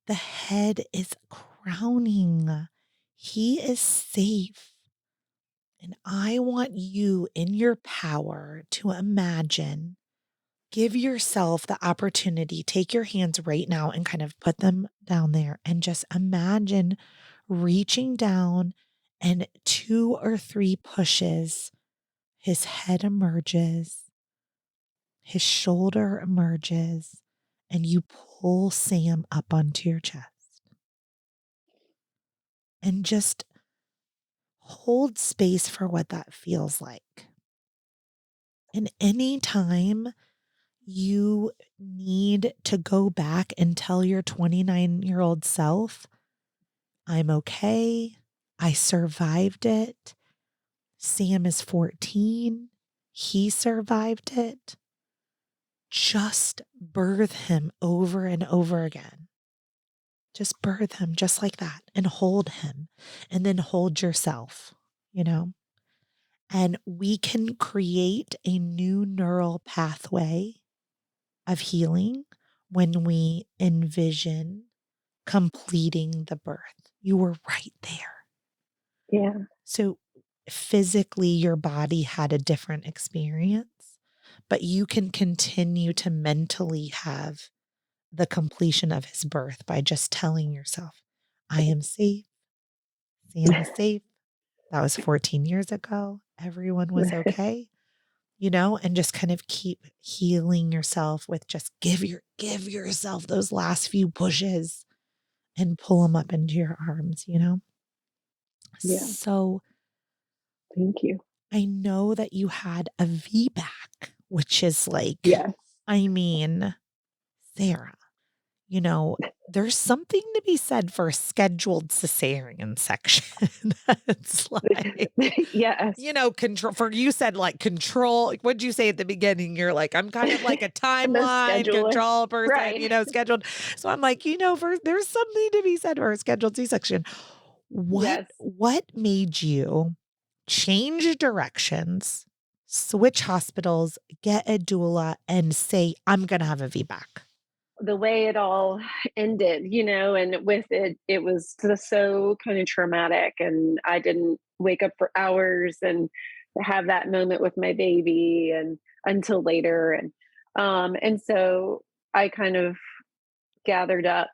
[SPEAKER 1] The head is crowning. He is safe. And I want you in your power to imagine, give yourself the opportunity, take your hands right now and kind of put them down there and just imagine reaching down and 2 or 3 pushes, his head emerges, his shoulder emerges, and you pull Sam up onto your chest. And just hold space for what that feels like. And anytime you need to go back and tell your 29-year-old self, I'm okay. I survived it. Sam is 14. He survived it. Just birth him over and over again. Just birth him just like that and hold him and then hold yourself, you know? And we can create a new neural pathway of healing when we envision completing the birth. You were right there.
[SPEAKER 2] Yeah.
[SPEAKER 1] So physically, your body had a different experience, but you can continue to mentally have the completion of his birth by just telling yourself, I am safe. Sam is safe. That was 14 years ago. Everyone was okay, and just kind of keep healing yourself with just give yourself those last few pushes and pull them up into your arms.
[SPEAKER 2] Yeah.
[SPEAKER 1] So
[SPEAKER 2] Thank you.
[SPEAKER 1] I know that you had a VBAC, which is like,
[SPEAKER 2] Yes.
[SPEAKER 1] I mean, Sarah, you know, there's something to be said for a scheduled cesarean section. It's like,
[SPEAKER 2] Yes.
[SPEAKER 1] control for you said like control. What'd you say at the beginning? You're like, I'm kind of like a
[SPEAKER 2] I'm a
[SPEAKER 1] timeline
[SPEAKER 2] scheduler.
[SPEAKER 1] control person,
[SPEAKER 2] Right.
[SPEAKER 1] scheduled. So I'm like, there's something to be said for a scheduled C-section. What
[SPEAKER 2] Yes.
[SPEAKER 1] what made you change directions, switch hospitals, get a doula, and say, I'm gonna have a VBAC?
[SPEAKER 2] The way it all ended, and with it, it was so kind of traumatic. And I didn't wake up for hours and have that moment with my baby and until later. And so I kind of gathered up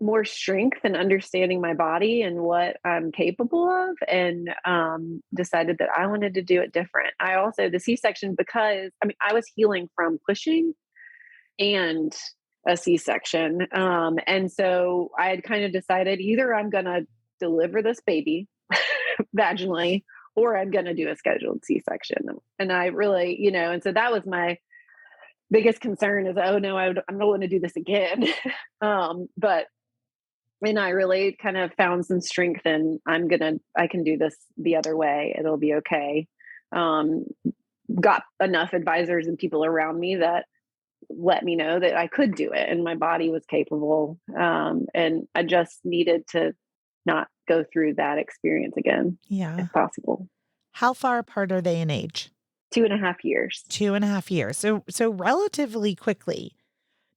[SPEAKER 2] more strength and understanding my body and what I'm capable of, and decided that I wanted to do it different. I also, the C-section, because I was healing from pushing and a C-section. And so I had kind of decided either I'm going to deliver this baby vaginally or I'm going to do a scheduled C-section. And I really, and so that was my biggest concern is, oh no, I don't want to do this again. But and I really kind of found some strength in I can do this the other way. It'll be okay. Um, got enough advisors and people around me that let me know that I could do it and my body was capable. And I just needed to not go through that experience again,
[SPEAKER 1] Yeah.
[SPEAKER 2] if possible.
[SPEAKER 1] How far apart are they in age?
[SPEAKER 2] 2.5 years.
[SPEAKER 1] 2.5 years. So relatively quickly.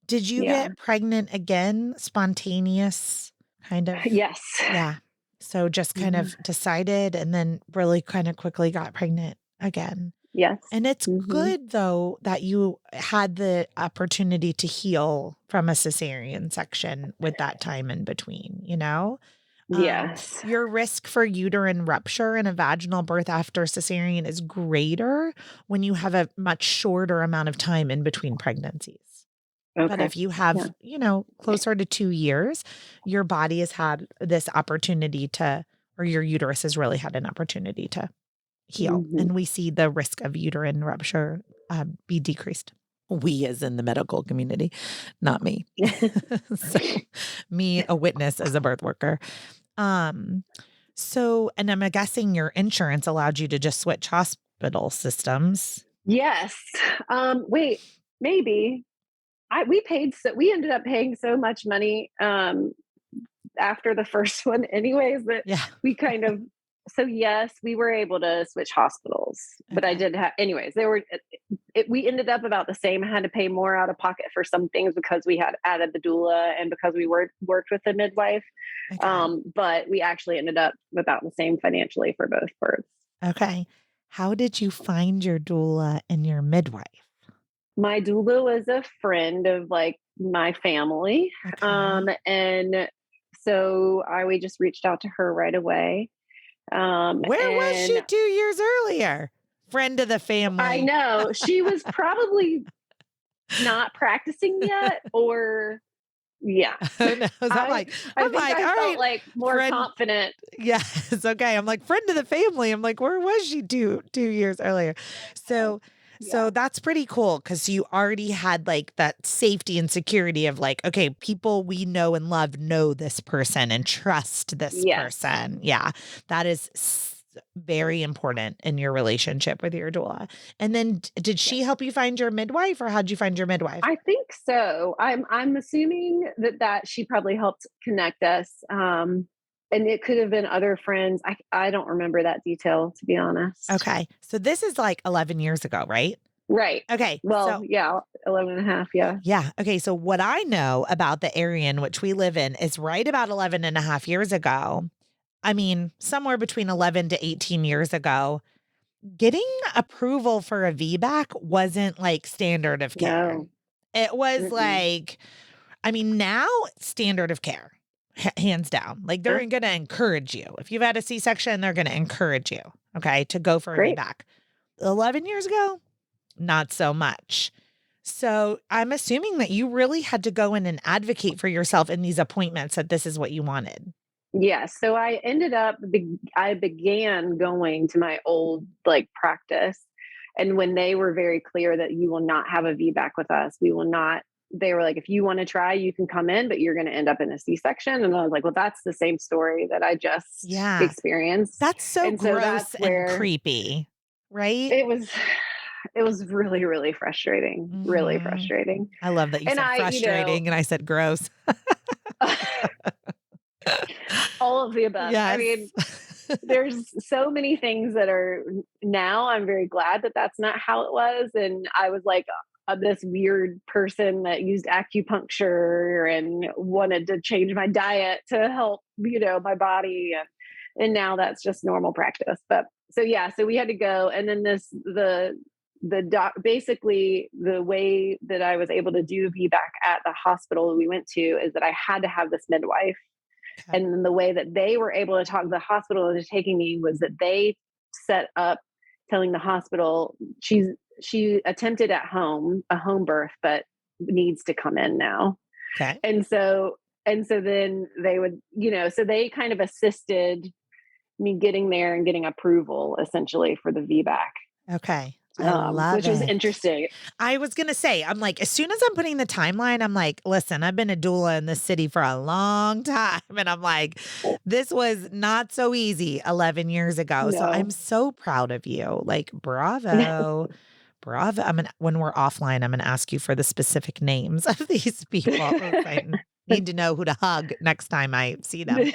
[SPEAKER 1] Did you
[SPEAKER 2] Yeah.
[SPEAKER 1] get pregnant again? Spontaneous kind of?
[SPEAKER 2] Yes.
[SPEAKER 1] Yeah. So just kind
[SPEAKER 2] Mhm.
[SPEAKER 1] of decided and then really kind of quickly got pregnant again.
[SPEAKER 2] Yes.
[SPEAKER 1] And it's
[SPEAKER 2] Hmm.
[SPEAKER 1] good though that you had the opportunity to heal from a cesarean section with that time in between.
[SPEAKER 2] Yes.
[SPEAKER 1] Your risk for uterine rupture and a vaginal birth after cesarean is greater when you have a much shorter amount of time in between pregnancies. But
[SPEAKER 2] Okay.
[SPEAKER 1] if you
[SPEAKER 2] Yeah.
[SPEAKER 1] have, closer to 2 years, your body has had this opportunity or your uterus has really had an opportunity to heal.
[SPEAKER 2] Hmm.
[SPEAKER 1] And we see the risk of uterine rupture be decreased. We, as in the medical community, not me. So, me, a witness as a birth worker. Um, and I'm guessing your insurance allowed you to just switch hospital systems.
[SPEAKER 2] Yes. Wait, maybe. We ended up paying so much money after the first one anyways that
[SPEAKER 1] Yeah.
[SPEAKER 2] we kind of so yes, we were able to switch hospitals, but I
[SPEAKER 1] Okay.
[SPEAKER 2] did have anyways. We ended up about the same. I had to pay more out of pocket for some things because we had added the doula and because we worked with the midwife.
[SPEAKER 1] Okay.
[SPEAKER 2] But we actually ended up about the same financially for both births.
[SPEAKER 1] Okay. How did you find your doula and your midwife?
[SPEAKER 2] My doula was a friend of like my family.
[SPEAKER 1] Okay.
[SPEAKER 2] And so we just reached out to her right away.
[SPEAKER 1] Where was she
[SPEAKER 2] And
[SPEAKER 1] 2 years earlier? Friend of the
[SPEAKER 2] I
[SPEAKER 1] family.
[SPEAKER 2] know she was probably not practicing yet, or yeah.
[SPEAKER 1] Who knows? I'm
[SPEAKER 2] I
[SPEAKER 1] like,
[SPEAKER 2] I
[SPEAKER 1] I'm
[SPEAKER 2] think
[SPEAKER 1] like,
[SPEAKER 2] I
[SPEAKER 1] all
[SPEAKER 2] felt
[SPEAKER 1] right,
[SPEAKER 2] like more
[SPEAKER 1] friend.
[SPEAKER 2] confident.
[SPEAKER 1] Yes, okay. I'm like, friend of the family. I'm like, where was she 2 years earlier? So
[SPEAKER 2] Yeah.
[SPEAKER 1] that's pretty cool because you already had like that safety and security of like, okay, people we know and love know this person and trust this
[SPEAKER 2] Yes.
[SPEAKER 1] person. Yeah, that is very important in your relationship with your doula. And then did
[SPEAKER 2] Yes.
[SPEAKER 1] she help you find your midwife or how'd you find your midwife?
[SPEAKER 2] I think so. I'm assuming that she probably helped connect us. And it could have been other friends. I don't remember that detail, to be honest.
[SPEAKER 1] Okay. So this is like 11 years ago, right?
[SPEAKER 2] Right.
[SPEAKER 1] Okay.
[SPEAKER 2] Well,
[SPEAKER 1] So
[SPEAKER 2] yeah, 11 and a half. Yeah.
[SPEAKER 1] yeah. Okay. So what I know about the area in which we live in is right about 11 and a half years ago. I mean, somewhere between 11 to 18 years ago, getting approval for a VBAC wasn't like standard of care.
[SPEAKER 2] No.
[SPEAKER 1] It was
[SPEAKER 2] Mm-mm.
[SPEAKER 1] like, I mean, now standard of care, hands down. Like
[SPEAKER 2] Huh?
[SPEAKER 1] they're going to encourage you. If you've had a C-section, they're going to encourage you, okay, to go for a
[SPEAKER 2] Great.
[SPEAKER 1] VBAC. 11 years ago, not so much. So I'm assuming that you really had to go in and advocate for yourself in these appointments that this is what you wanted.
[SPEAKER 2] Yeah. So I began going to my old like practice. And when they were very clear that you will not have a VBAC with us, we will not they were like, if you want to try, you can come in, but you're going to end up in a C-section. And I was like, well, that's the same story that I just
[SPEAKER 1] Yeah.
[SPEAKER 2] experienced.
[SPEAKER 1] That's so
[SPEAKER 2] And so that's
[SPEAKER 1] gross and
[SPEAKER 2] where
[SPEAKER 1] creepy, right?
[SPEAKER 2] it was really, really frustrating, really
[SPEAKER 1] Mhm.
[SPEAKER 2] frustrating.
[SPEAKER 1] I love that you
[SPEAKER 2] And
[SPEAKER 1] said frustrating and I said gross.
[SPEAKER 2] all of the above. I
[SPEAKER 1] Yes.
[SPEAKER 2] mean, there's so many things that are now I'm very glad that that's not how it was. And I was like this weird person that used acupuncture and wanted to change my diet to help, my body. And now that's just normal practice. But so, yeah, so we had to go. And then the doc, basically the way that I was able to do VBAC at the hospital we went to is that I had to have this midwife.
[SPEAKER 1] Okay.
[SPEAKER 2] And then the way that they were able to talk the hospital into taking me was that they set up telling the hospital she attempted at home a home birth, but needs to come in now.
[SPEAKER 1] Okay.
[SPEAKER 2] And so then they would, so they kind of assisted me getting there and getting approval essentially for the VBAC,
[SPEAKER 1] Okay. I love
[SPEAKER 2] which was
[SPEAKER 1] it.
[SPEAKER 2] interesting.
[SPEAKER 1] I was going to say, I'm like, as soon as I'm putting the timeline, I'm like, listen, I've been a doula in this city for a long time. And I'm like, this was not so easy 11 years ago. So I'm
[SPEAKER 2] No.
[SPEAKER 1] so proud of you. Like, bravo. Bravo. When we're offline, I'm going to ask you for the specific names of these people. I need to know who to hug next time I see them.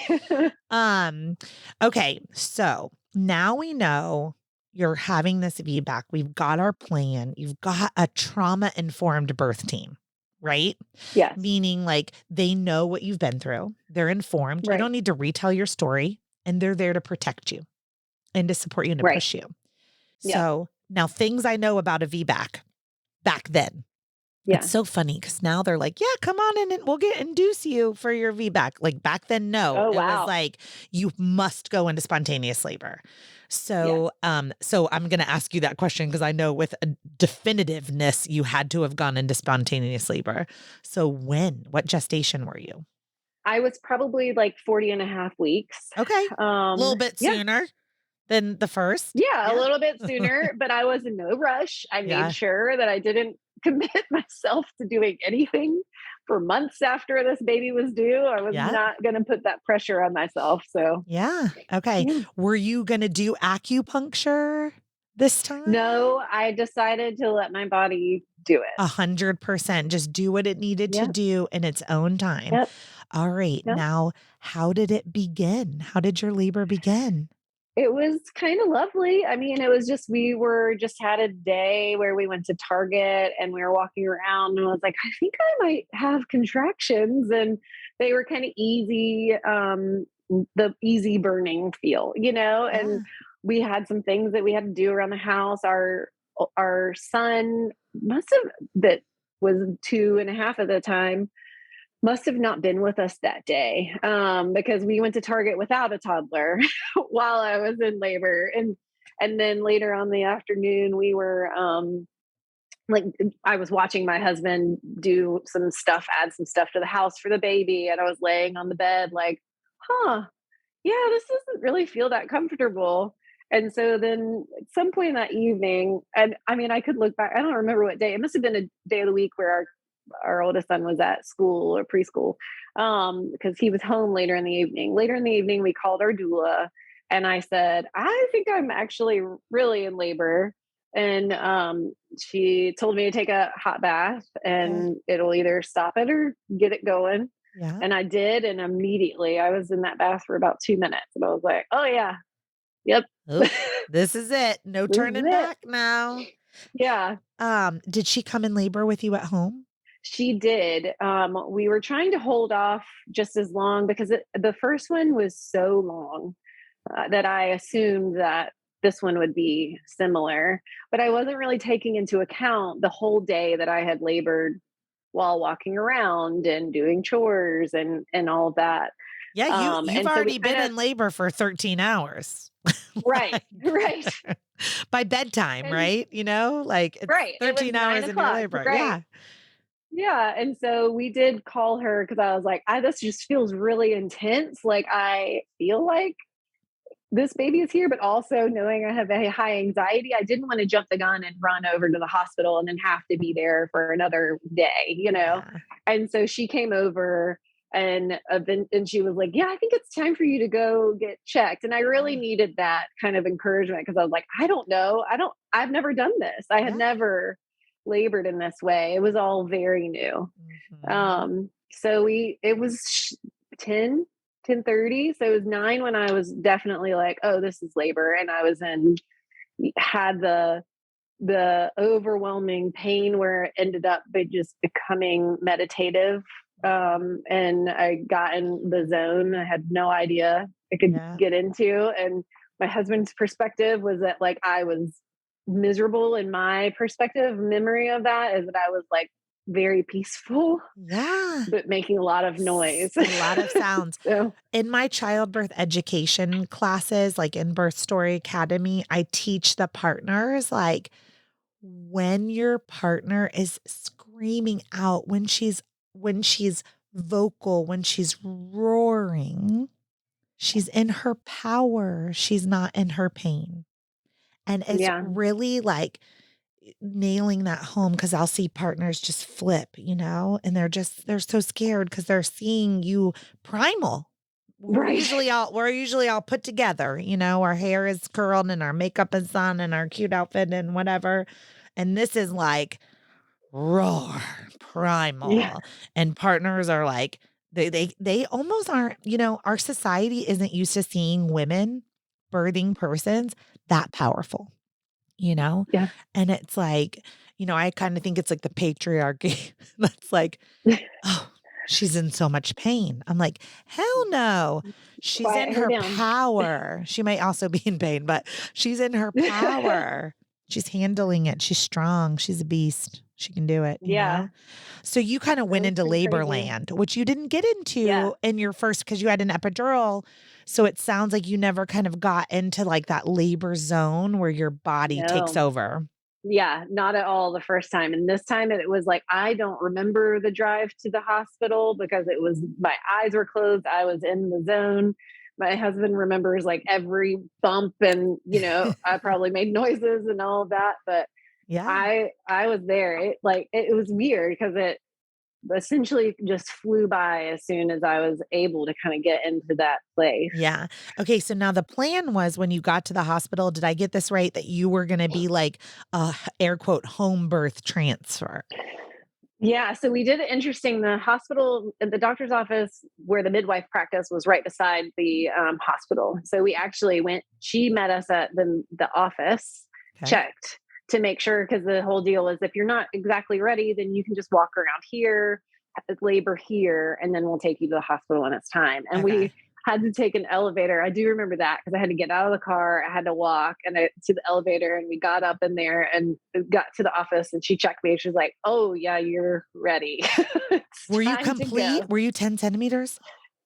[SPEAKER 1] Okay. So now we know you're having this VBAC. We've got our plan. You've got a trauma-informed birth team, right?
[SPEAKER 2] Yes.
[SPEAKER 1] Meaning like they know what you've been through. They're informed. You
[SPEAKER 2] Right.
[SPEAKER 1] don't need to retell your story, and they're there to protect you and to support you and to
[SPEAKER 2] Right.
[SPEAKER 1] push you.
[SPEAKER 2] Yep.
[SPEAKER 1] So now things I know about a VBAC back then.
[SPEAKER 2] Yeah.
[SPEAKER 1] It's so funny because now they're like, yeah, come on in and we'll induce you for your VBAC. Like back then, no.
[SPEAKER 2] Oh,
[SPEAKER 1] It was
[SPEAKER 2] wow.
[SPEAKER 1] like, you must go into spontaneous labor. So, so I'm going to ask you that question because I know with a definitiveness, you had to have gone into spontaneous labor. So what gestation were you?
[SPEAKER 2] I was probably like 40 and a half weeks.
[SPEAKER 1] Okay. A little bit
[SPEAKER 2] Yeah.
[SPEAKER 1] sooner than the first.
[SPEAKER 2] Yeah, a little bit sooner, but I was in no rush. I made sure that I didn't commit myself to doing anything for months after this baby was due. I was not going to put that pressure on myself. So,
[SPEAKER 1] yeah. Okay.
[SPEAKER 2] yeah.
[SPEAKER 1] Were you going to do acupuncture this time?
[SPEAKER 2] No, I decided to let my body do it.
[SPEAKER 1] 100%. Just do what it needed to do in its own time.
[SPEAKER 2] Yep.
[SPEAKER 1] All right.
[SPEAKER 2] Yep.
[SPEAKER 1] Now, how did it begin? How did your labor begin?
[SPEAKER 2] It was kind of lovely. I mean, it was just, we were just had a day where we went to Target and we were walking around and I was like, I think I might have contractions. And they were kind of easy, the easy burning feel, and we had some things that we had to do around the house. Our son that was 2.5 at the time, must have not been with us that day, because we went to Target without a toddler while I was in labor. And then later on in the afternoon, we were like, I was watching my husband do some stuff, add some stuff to the house for the baby. And I was laying on the bed like, yeah, this doesn't really feel that comfortable. And so then at some point in that evening, and I mean, I could look back, I don't remember what day, it must have been a day of the week where our oldest son was at school or preschool, because he was home later in the evening. Later in the evening, we called our doula and I said, I think I'm actually really in labor. And she told me to take a hot bath and it'll either stop it or get it going.
[SPEAKER 1] Yeah.
[SPEAKER 2] And I did. And immediately I was in that bath for about 2 minutes. And I was like, oh, yeah. Yep.
[SPEAKER 1] This is it. No turning back now.
[SPEAKER 2] Yeah.
[SPEAKER 1] Did she come in labor with you at home?
[SPEAKER 2] She did. We were trying to hold off just as long because the first one was so long that I assumed that this one would be similar, but I wasn't really taking into account the whole day that I had labored while walking around and doing chores and all of that.
[SPEAKER 1] Yeah, you've
[SPEAKER 2] and so
[SPEAKER 1] already been in labor for 13 hours.
[SPEAKER 2] Right.
[SPEAKER 1] By bedtime, right? Like it's
[SPEAKER 2] right.
[SPEAKER 1] 13 hours in your labor.
[SPEAKER 2] Right.
[SPEAKER 1] Yeah.
[SPEAKER 2] Yeah. And so we did call her because I was like, this just feels really intense. Like I feel like this baby is here, but also knowing I have a high anxiety, I didn't want to jump the gun and run over to the hospital and then have to be there for another day, you know?
[SPEAKER 1] Yeah.
[SPEAKER 2] And so she came over and she was like, "Yeah, I think it's time for you to go get checked." And I really
[SPEAKER 1] Yeah.
[SPEAKER 2] needed that kind of encouragement because I was like, I don't know. I've never done this. I had
[SPEAKER 1] Yeah.
[SPEAKER 2] never labored in this way. It was all very new.
[SPEAKER 1] Mhm.
[SPEAKER 2] So it was 10, 10:30. So it was 9 when I was definitely like, oh, this is labor. And I was had the overwhelming pain where it ended up by just becoming meditative. And I got in the zone I had no idea I could
[SPEAKER 1] Yeah.
[SPEAKER 2] get into. And my husband's perspective was that like I was miserable, in my perspective memory of that is that I was like very peaceful
[SPEAKER 1] Yeah.
[SPEAKER 2] but making a lot of noise.
[SPEAKER 1] A lot of sounds.
[SPEAKER 2] So
[SPEAKER 1] In my childbirth education classes, like in Birth Story Academy, I teach the partners like when your partner is screaming out, when she's vocal, when she's roaring, she's in her power. She's not in her pain. And it's
[SPEAKER 2] yeah,
[SPEAKER 1] really like nailing that home because I'll see partners just flip, and they're so scared because they're seeing you primal. We're
[SPEAKER 2] right.
[SPEAKER 1] usually all we're usually all put together, our hair is curled and our makeup is on and our cute outfit and whatever. And this is like roar,
[SPEAKER 2] Yeah,
[SPEAKER 1] primal. And partners are like they almost aren't, our society isn't used to seeing women, birthing persons that powerful you know?
[SPEAKER 2] yeah.
[SPEAKER 1] And it's like, I kind of think it's like the patriarchy that's like, oh, she's in so much pain. I'm like, hell no. She's in
[SPEAKER 2] Quiet her
[SPEAKER 1] her
[SPEAKER 2] down.
[SPEAKER 1] power. She might also be in pain, but she's in her power. She's handling it. She's strong. She's a beast. She can do it,
[SPEAKER 2] Yeah,
[SPEAKER 1] So you kind of
[SPEAKER 2] it
[SPEAKER 1] went
[SPEAKER 2] was
[SPEAKER 1] into
[SPEAKER 2] pretty
[SPEAKER 1] labor
[SPEAKER 2] crazy.
[SPEAKER 1] land, which you didn't get
[SPEAKER 2] Yeah,
[SPEAKER 1] into in your first because you had an epidural. So it sounds like you never kind of got into like that labor zone where your body takes
[SPEAKER 2] no.
[SPEAKER 1] over.
[SPEAKER 2] Yeah, not at all the first time. And this time it was like, I don't remember the drive to the hospital because it was my eyes were closed. I was in the zone. My husband remembers like every bump and, I probably made noises and all of that, but
[SPEAKER 1] Yeah.
[SPEAKER 2] I was there. It was weird because it essentially just flew by as soon as I was able to kind of get into that place.
[SPEAKER 1] Yeah. Okay. So now the plan was when you got to the hospital, did I get this right? That you were going to be like a air quote home birth transfer.
[SPEAKER 2] Yeah, so we did it interesting. The hospital, the doctor's office where the midwife practice was right beside the hospital. So we actually went. She met us at the office,
[SPEAKER 1] Okay.
[SPEAKER 2] checked to make sure because the whole deal is if you're not exactly ready, then you can just walk around here, labor here, and then we'll take you to the hospital when it's time. And we
[SPEAKER 1] Okay.
[SPEAKER 2] had to take an elevator. I do remember that because I had to get out of the car. I had to walk to the elevator, and we got up in there and got to the office. And she checked me. She was like, "Oh yeah, you're ready. It's
[SPEAKER 1] Were you
[SPEAKER 2] time to
[SPEAKER 1] complete?
[SPEAKER 2] go."
[SPEAKER 1] Were you 10 centimeters?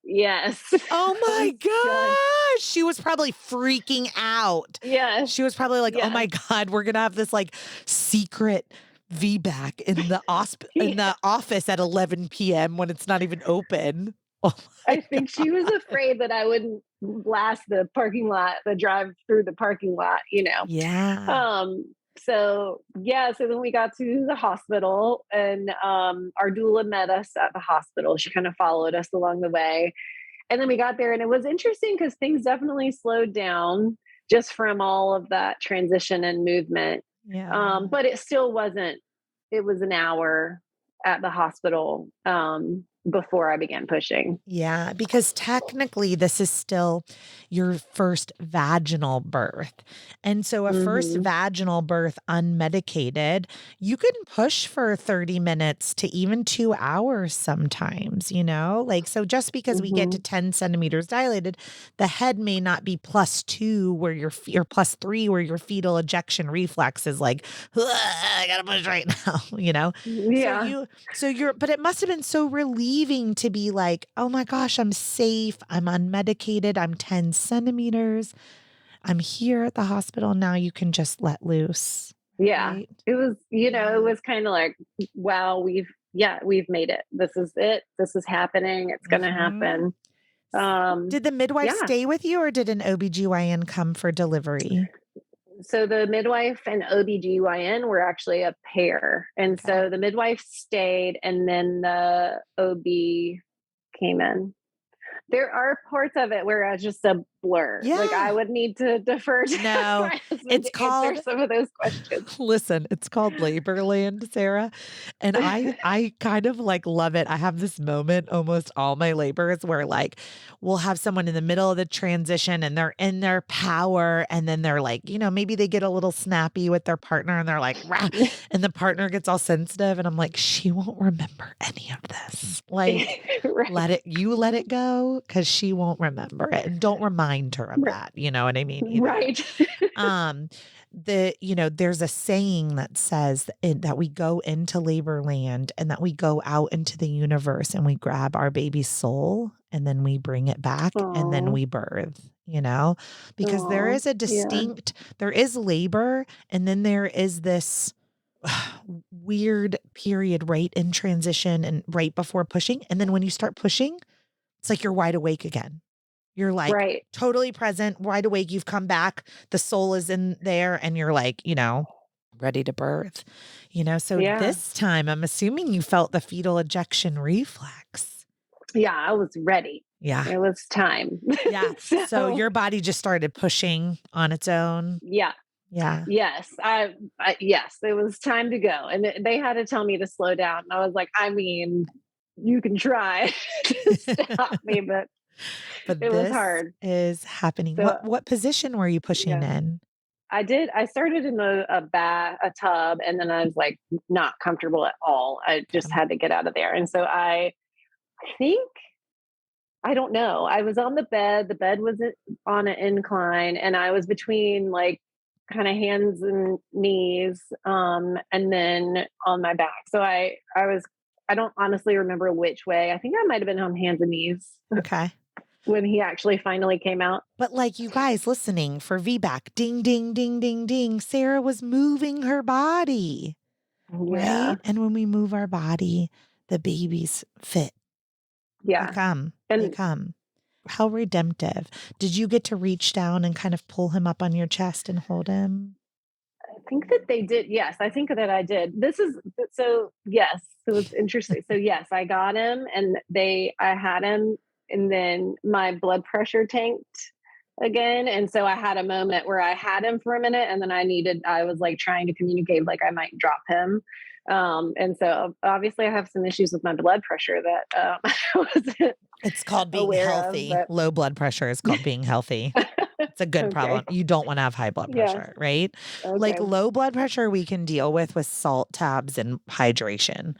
[SPEAKER 2] Yes,
[SPEAKER 1] Oh
[SPEAKER 2] I
[SPEAKER 1] my
[SPEAKER 2] was done.
[SPEAKER 1] gosh. She was probably freaking out.
[SPEAKER 2] Yes,
[SPEAKER 1] She was probably like, "Oh
[SPEAKER 2] yes,
[SPEAKER 1] my God, we're gonna have this like secret VBAC in the in
[SPEAKER 2] yeah.
[SPEAKER 1] the office at 11 p.m. when it's not even open." Oh my
[SPEAKER 2] I think
[SPEAKER 1] God.
[SPEAKER 2] she was afraid that I wouldn't last the parking lot, the drive through the parking lot.
[SPEAKER 1] Yeah.
[SPEAKER 2] So yeah, so then we got to the hospital and our doula met us at the hospital. She kind of followed us along the way. And then we got there and it was interesting because things definitely slowed down just from all of that transition and movement.
[SPEAKER 1] Yeah.
[SPEAKER 2] But it still wasn't, it was an hour at the hospital before I began pushing.
[SPEAKER 1] Yeah, because technically this is still your first vaginal birth. And so a first
[SPEAKER 2] Hmm.
[SPEAKER 1] vaginal birth unmedicated, you can push for 30 minutes to even 2 hours sometimes. Like, so just because we get to
[SPEAKER 2] Hmm.
[SPEAKER 1] 10 centimeters dilated, the head may not be +2 where or +3 where your fetal ejection reflex is like, "Ugh, I gotta push right now. So
[SPEAKER 2] Yeah.
[SPEAKER 1] you but it must have been so relieving to be like, "Oh my gosh, I'm safe. I'm unmedicated. I'm 10 centimeters. I'm here at the hospital. Now you can just let loose."
[SPEAKER 2] Yeah.
[SPEAKER 1] Right?
[SPEAKER 2] It was, it
[SPEAKER 1] Yeah.
[SPEAKER 2] was kind of like, wow, we've made it. This is it. This is happening. It's going to
[SPEAKER 1] Mhm.
[SPEAKER 2] happen.
[SPEAKER 1] Did the midwife
[SPEAKER 2] Yeah.
[SPEAKER 1] stay with you or did an OBGYN come for delivery?
[SPEAKER 2] So the midwife and OBGYN were actually a pair. And
[SPEAKER 1] Okay.
[SPEAKER 2] so the midwife stayed and then the OB came in. There are parts of it where it's just a blur. Like I
[SPEAKER 1] Yeah.
[SPEAKER 2] would need to defer to
[SPEAKER 1] No,
[SPEAKER 2] my husband
[SPEAKER 1] it's
[SPEAKER 2] to answer
[SPEAKER 1] called
[SPEAKER 2] some of those questions.
[SPEAKER 1] listen, it's called Laborland, Sarah. And I kind of like love it. I have this moment almost all my labors where like we'll have someone in the middle of the transition and they're in their power and then they're like, maybe they get a little snappy with their partner and they're like, rah, and the partner gets all sensitive and I'm like, she won't remember any of this. Like
[SPEAKER 2] Right.
[SPEAKER 1] let it go because she won't remember it. And don't remind her of that. You know what I mean? Either.
[SPEAKER 2] Right.
[SPEAKER 1] Um, there's a saying that says that we go into labor land and that we go out into the universe and we grab our baby's soul and then we bring it back and then
[SPEAKER 2] Oh,
[SPEAKER 1] we birth, because
[SPEAKER 2] oh, yeah.
[SPEAKER 1] there is labor and then there is this weird period right in transition and right before pushing. And then when you start pushing, it's like you're wide awake again. You're like
[SPEAKER 2] Right.
[SPEAKER 1] totally present, wide awake. You've come back. The soul is in there and you're like, ready to birth, So
[SPEAKER 2] Yeah.
[SPEAKER 1] this time I'm assuming you felt the fetal ejection reflex.
[SPEAKER 2] Yeah. I was ready.
[SPEAKER 1] Yeah.
[SPEAKER 2] It was time.
[SPEAKER 1] Yeah. So
[SPEAKER 2] So,
[SPEAKER 1] your body just started pushing on its own.
[SPEAKER 2] yeah.
[SPEAKER 1] Yeah.
[SPEAKER 2] Yes. Yes, it was time to go. And they had to tell me to slow down. And I was like, I mean, you can try to stop me, but
[SPEAKER 1] But
[SPEAKER 2] it was
[SPEAKER 1] this
[SPEAKER 2] hard.
[SPEAKER 1] is happening.
[SPEAKER 2] So,
[SPEAKER 1] What position were you pushing
[SPEAKER 2] yeah.
[SPEAKER 1] in?
[SPEAKER 2] I started in a tub, and then I was like not comfortable at all. I just
[SPEAKER 1] Okay.
[SPEAKER 2] had to get out of there. And so I think, I don't know. I was on the bed. The bed was on an incline, and I was between like kind of hands and knees, and then on my back. So I was. I don't honestly remember which way. I think I might have been on hands and knees
[SPEAKER 1] Okay.
[SPEAKER 2] when he actually finally came out.
[SPEAKER 1] But like you guys listening for VBAC, ding, ding, ding, ding, ding. Sarah was moving her body, right?
[SPEAKER 2] Yeah,
[SPEAKER 1] And when we move our body, the babies fit. They
[SPEAKER 2] yeah,
[SPEAKER 1] come. They
[SPEAKER 2] and
[SPEAKER 1] come. How redemptive. Did you get to reach down and kind of pull him up on your chest and hold him?
[SPEAKER 2] I think that they did. Yes, I think that I did. This is so. Yes, so it's interesting. So yes, I got him, and I had him, and then my blood pressure tanked again, and so I had a moment where I had him for a minute, and then I was like trying to communicate, like I might drop him. And so obviously I have some issues with my blood pressure that I wasn't
[SPEAKER 1] It's called being
[SPEAKER 2] aware of,
[SPEAKER 1] healthy.
[SPEAKER 2] but
[SPEAKER 1] Low blood pressure is called being healthy. It's a good
[SPEAKER 2] okay.
[SPEAKER 1] problem. You don't want to have high blood
[SPEAKER 2] Yes.
[SPEAKER 1] pressure, right? Like
[SPEAKER 2] Okay.
[SPEAKER 1] low blood pressure, we can deal with salt tabs and hydration,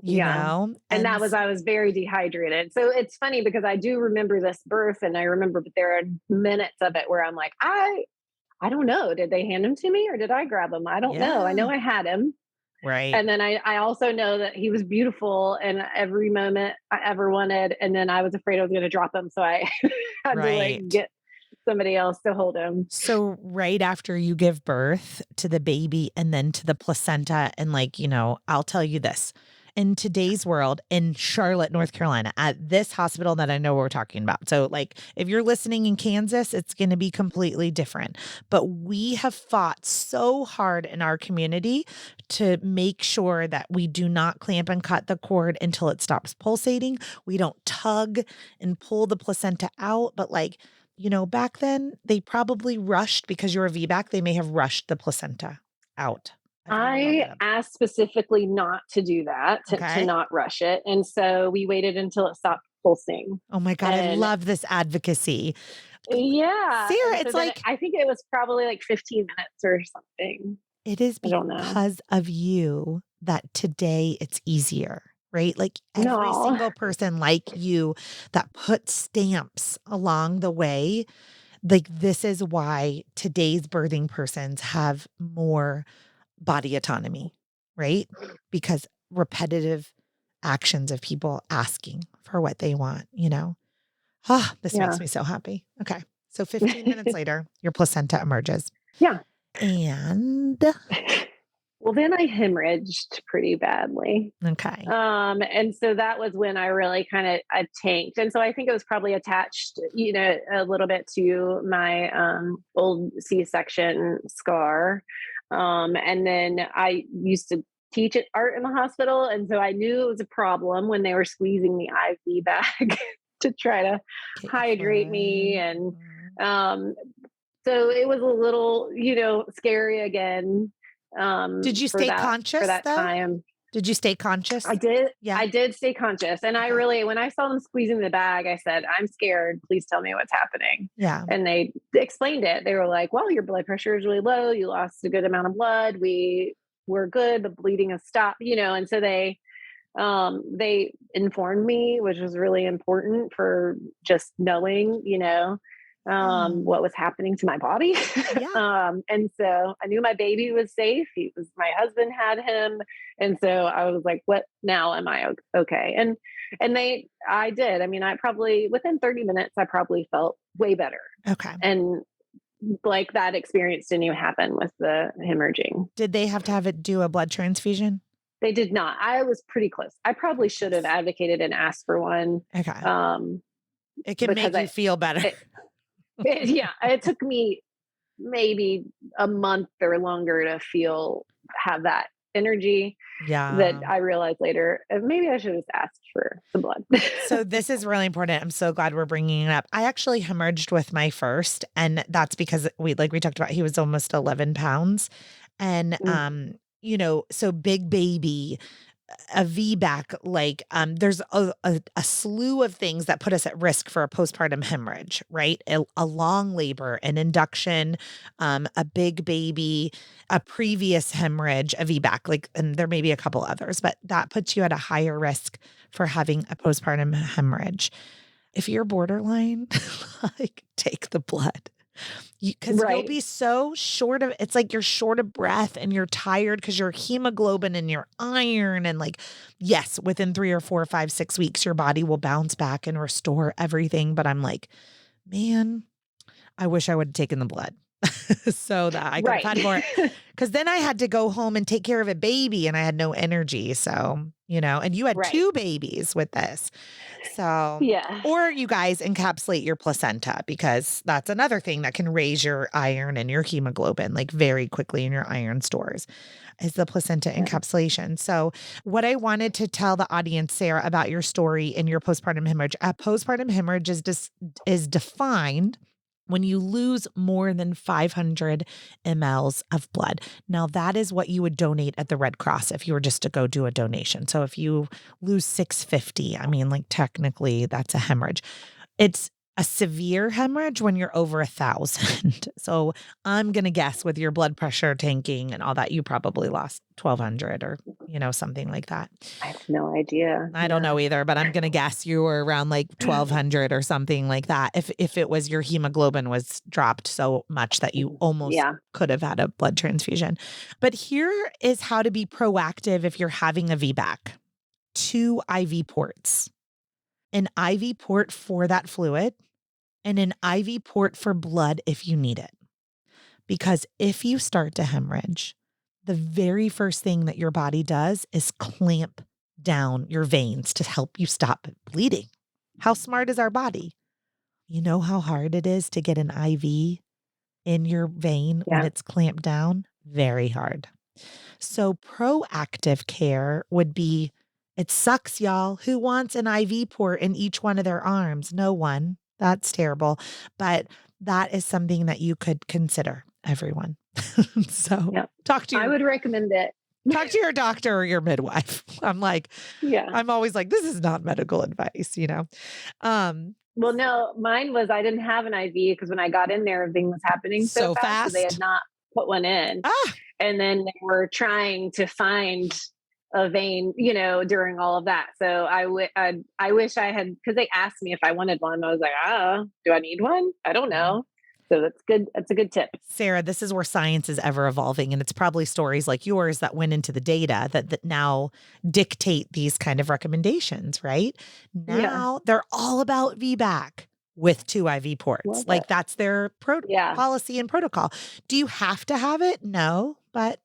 [SPEAKER 2] Yeah. And
[SPEAKER 1] And
[SPEAKER 2] I was very dehydrated. So it's funny because I do remember this birth and I remember, but there are minutes of it where I'm like, I don't know. Did they hand him to me or did I grab him? I don't know. I know
[SPEAKER 1] yeah,
[SPEAKER 2] I had him.
[SPEAKER 1] right,
[SPEAKER 2] And then I also know that he was beautiful and every moment I ever wanted. And then I was afraid I was going to drop him. So I had to like
[SPEAKER 1] right.
[SPEAKER 2] get somebody else to hold him.
[SPEAKER 1] So right after you give birth to the baby and then to the placenta and I'll tell you this. In today's world in Charlotte, North Carolina, at this hospital that I know we're talking about. So like if you're listening in Kansas, it's going to be completely different. But we have fought so hard in our community to make sure that we do not clamp and cut the cord until it stops pulsating. We don't tug and pull the placenta out, but back then they probably rushed because you're a VBAC, they may have rushed the placenta out. I think we all
[SPEAKER 2] I
[SPEAKER 1] did it.
[SPEAKER 2] asked specifically not to do that, to
[SPEAKER 1] Okay.
[SPEAKER 2] not rush it. And so we waited until it stopped pulsing.
[SPEAKER 1] Oh my God, I
[SPEAKER 2] And
[SPEAKER 1] love this advocacy.
[SPEAKER 2] yeah. And
[SPEAKER 1] Sarah,
[SPEAKER 2] so
[SPEAKER 1] it's
[SPEAKER 2] then
[SPEAKER 1] like
[SPEAKER 2] I think it was probably like 15 minutes or something.
[SPEAKER 1] it is
[SPEAKER 2] I don't know.
[SPEAKER 1] because of you that today it's easier, right? Like every
[SPEAKER 2] No.
[SPEAKER 1] single person like you that put stamps along the way, like this is why today's birthing persons have more body autonomy, right? Because repetitive actions of people asking for what they want. Ah, this
[SPEAKER 2] Yeah.
[SPEAKER 1] makes me so happy. Okay. So 15 minutes later, your placenta emerges.
[SPEAKER 2] Yeah.
[SPEAKER 1] And
[SPEAKER 2] Well, then I hemorrhaged pretty badly.
[SPEAKER 1] Okay.
[SPEAKER 2] And so that was when I really kind of I tanked. And so I think it was probably attached, a little bit to my old C-section scar. And then I used to teach at art in the hospital. And so I knew it was a problem when they were squeezing the IV bag to try to
[SPEAKER 1] Get your
[SPEAKER 2] hydrate me.
[SPEAKER 1] fluid.
[SPEAKER 2] And um, so it was a little, scary again
[SPEAKER 1] Did you
[SPEAKER 2] for
[SPEAKER 1] stay
[SPEAKER 2] that
[SPEAKER 1] conscious though?
[SPEAKER 2] time.
[SPEAKER 1] Did you stay conscious?
[SPEAKER 2] I did.
[SPEAKER 1] Yeah.
[SPEAKER 2] I did stay conscious. And I
[SPEAKER 1] Okay.
[SPEAKER 2] really, when I saw them squeezing the bag, I said, I'm scared. Please tell me what's happening.
[SPEAKER 1] Yeah.
[SPEAKER 2] And they explained it. They were like, well, your blood pressure is really low. You lost a good amount of blood. We were good. The bleeding has stopped, and so they informed me, which was really important for just knowing,
[SPEAKER 1] Oh,
[SPEAKER 2] what was happening to my body.
[SPEAKER 1] yeah.
[SPEAKER 2] And so I knew my baby was safe. My husband had him. And so I was like, what now? Am I okay? And I did. I mean, I probably, within 30 minutes, I probably felt way better.
[SPEAKER 1] Okay.
[SPEAKER 2] And like that experience didn't even happen with the hemorrhaging.
[SPEAKER 1] Did they have to do a blood transfusion?
[SPEAKER 2] They did not. I was pretty close. I probably should have advocated and asked for one.
[SPEAKER 1] Okay. It can
[SPEAKER 2] Because
[SPEAKER 1] make you feel better.
[SPEAKER 2] it took me maybe a month or longer to have that energy that I realized later. Maybe I should have asked for the blood.
[SPEAKER 1] So this is really important. I'm so glad we're bringing it up. I actually hemorrhaged with my first, and that's because we talked about, he was almost 11 pounds. And, so big baby, a VBAC, there's a slew of things that put us at risk for a postpartum hemorrhage, right? A long labor, an induction, a big baby, a previous hemorrhage, a VBAC, and there may be a couple others, but that puts you at a higher risk for having a postpartum hemorrhage. If you're borderline, take the blood. Because you'll be so short of, it's like you're short of breath and you're tired because your hemoglobin and your iron and yes, within 3 or 4 or 5, 6 weeks, your body will bounce back and restore everything. But I'm like, man, I wish I would have taken the blood so that I could have had more. Because then I had to go home and take care of a baby and I had no energy. So, and you had 2 babies with this. So,
[SPEAKER 2] yeah.
[SPEAKER 1] Or you guys encapsulate your placenta, because that's another thing that can raise your iron and your hemoglobin very quickly in your iron stores, is the placenta encapsulation. So what I wanted to tell the audience, Sarah, about your story and your postpartum hemorrhage, a postpartum hemorrhage is defined when you lose more than 500 mLs of blood. Now, that is what you would donate at the Red Cross if you were just to go do a donation. So if you lose 650, technically that's a hemorrhage. It's a severe hemorrhage when you're over 1,000. So I'm going to guess with your blood pressure tanking and all that, you probably lost 1,200 or, something like that.
[SPEAKER 2] I have no idea.
[SPEAKER 1] I don't know either, but I'm going to guess you were around 1,200 or something like that. If it was your hemoglobin was dropped so much that you almost could have had a blood transfusion. But here is how to be proactive if you're having a VBAC. 2 IV ports. An IV port for that fluid and an IV port for blood if you need it. Because if you start to hemorrhage, the very first thing that your body does is clamp down your veins to help you stop bleeding. How smart is our body? You know how hard it is to get an IV in your vein when it's clamped down? Very hard. So proactive care would be, it sucks, y'all. Who wants an IV port in each one of their arms? No one. That's terrible. But that is something that you could consider, everyone. So
[SPEAKER 2] I would recommend it.
[SPEAKER 1] Talk to your doctor or your midwife. I'm always like, this is not medical advice,
[SPEAKER 2] Well, no, mine was, I didn't have an IV because when I got in there, everything was happening so fast. So they had not put one in. And then they were trying to find a vein, during all of that. So I wish I had, because they asked me if I wanted one. I was like, do I need one? I don't know. So that's good. That's a good tip.
[SPEAKER 1] Sarah, this is where science is ever evolving. And it's probably stories like yours that went into the data that now dictate these kind of recommendations, right? Now they're all about VBAC with 2 IV ports. That's their policy and protocol. Do you have to have it? No, but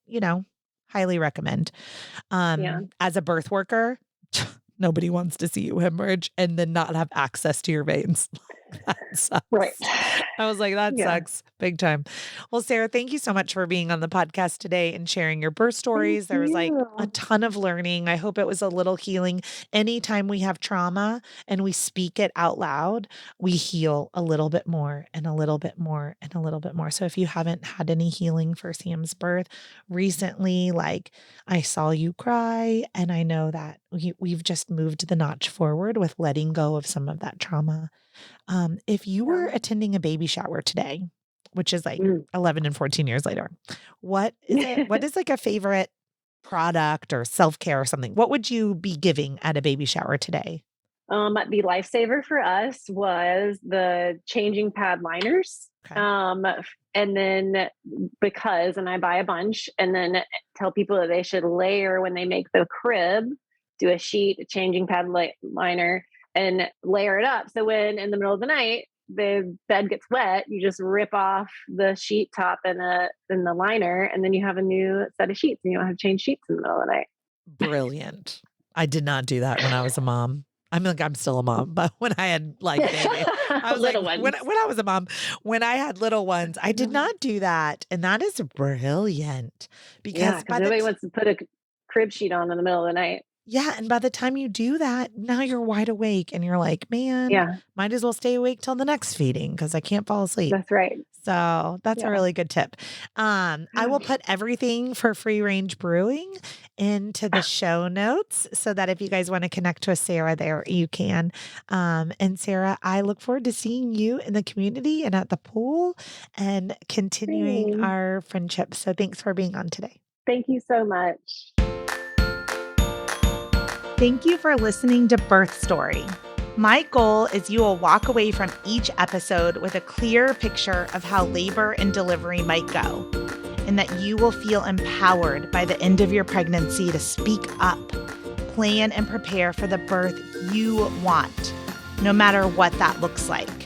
[SPEAKER 1] Highly recommend.
[SPEAKER 2] Yeah.
[SPEAKER 1] As a birth worker, nobody wants to see you hemorrhage and then not have access to your veins. That
[SPEAKER 2] Right.
[SPEAKER 1] sucks. I was like, that
[SPEAKER 2] Yeah.
[SPEAKER 1] sucks big time. Well, Sarah, thank you so much for being on the podcast today and sharing your birth
[SPEAKER 2] Thank
[SPEAKER 1] stories. There was like a
[SPEAKER 2] you.
[SPEAKER 1] ton of learning. I hope it was a little healing. Anytime we have trauma and we speak it out loud, we heal a little bit more and a little bit more and a little bit more. So if you haven't had any healing for Sam's birth recently, like I saw you cry, and I know that we've just moved the notch forward with letting go of some of that trauma. If you were
[SPEAKER 2] Yeah.
[SPEAKER 1] attending a baby shower today, which is like
[SPEAKER 2] Mm.
[SPEAKER 1] 11 and 14 years later, what is it? What is like a favorite product or self-care or something? What would you be giving at a baby shower today?
[SPEAKER 2] The lifesaver for us was the changing pad liners.
[SPEAKER 1] Okay.
[SPEAKER 2] And then and I buy a bunch and then tell people that they should layer when they make the crib, do a sheet, a changing pad liner, and layer it up. So when in the middle of the night, the bed gets wet, you just rip off the sheet top and the liner, and then you have a new set of sheets and you don't have to change sheets in the middle of the night.
[SPEAKER 1] Brilliant. I did not do that when I was a mom. I'm still a mom, but when I had like baby, I was
[SPEAKER 2] Little
[SPEAKER 1] like,
[SPEAKER 2] ones.
[SPEAKER 1] when I was a mom, when I had little ones, I did not do that. And that is brilliant
[SPEAKER 2] Yeah,
[SPEAKER 1] because
[SPEAKER 2] because nobody wants to put a crib sheet on in the middle of the night.
[SPEAKER 1] and by the time you do that, now you're wide awake and you're like, man,
[SPEAKER 2] Yeah,
[SPEAKER 1] might as well stay awake till the next feeding because I can't fall asleep.
[SPEAKER 2] that's right.
[SPEAKER 1] So that's a
[SPEAKER 2] Yeah.
[SPEAKER 1] really good tip. I will put everything for Free Range Brewing into the show notes so that if you guys want to connect with Sarah there, you can. And Sarah, I look forward to seeing you in the community and at the pool and continuing
[SPEAKER 2] Same.
[SPEAKER 1] our friendship. So thanks for being on today.
[SPEAKER 2] Thank you so much.
[SPEAKER 1] Thank you for listening to Birth Story. My goal is you will walk away from each episode with a clear picture of how labor and delivery might go, and that you will feel empowered by the end of your pregnancy to speak up, plan and prepare for the birth you want, no matter what that looks like.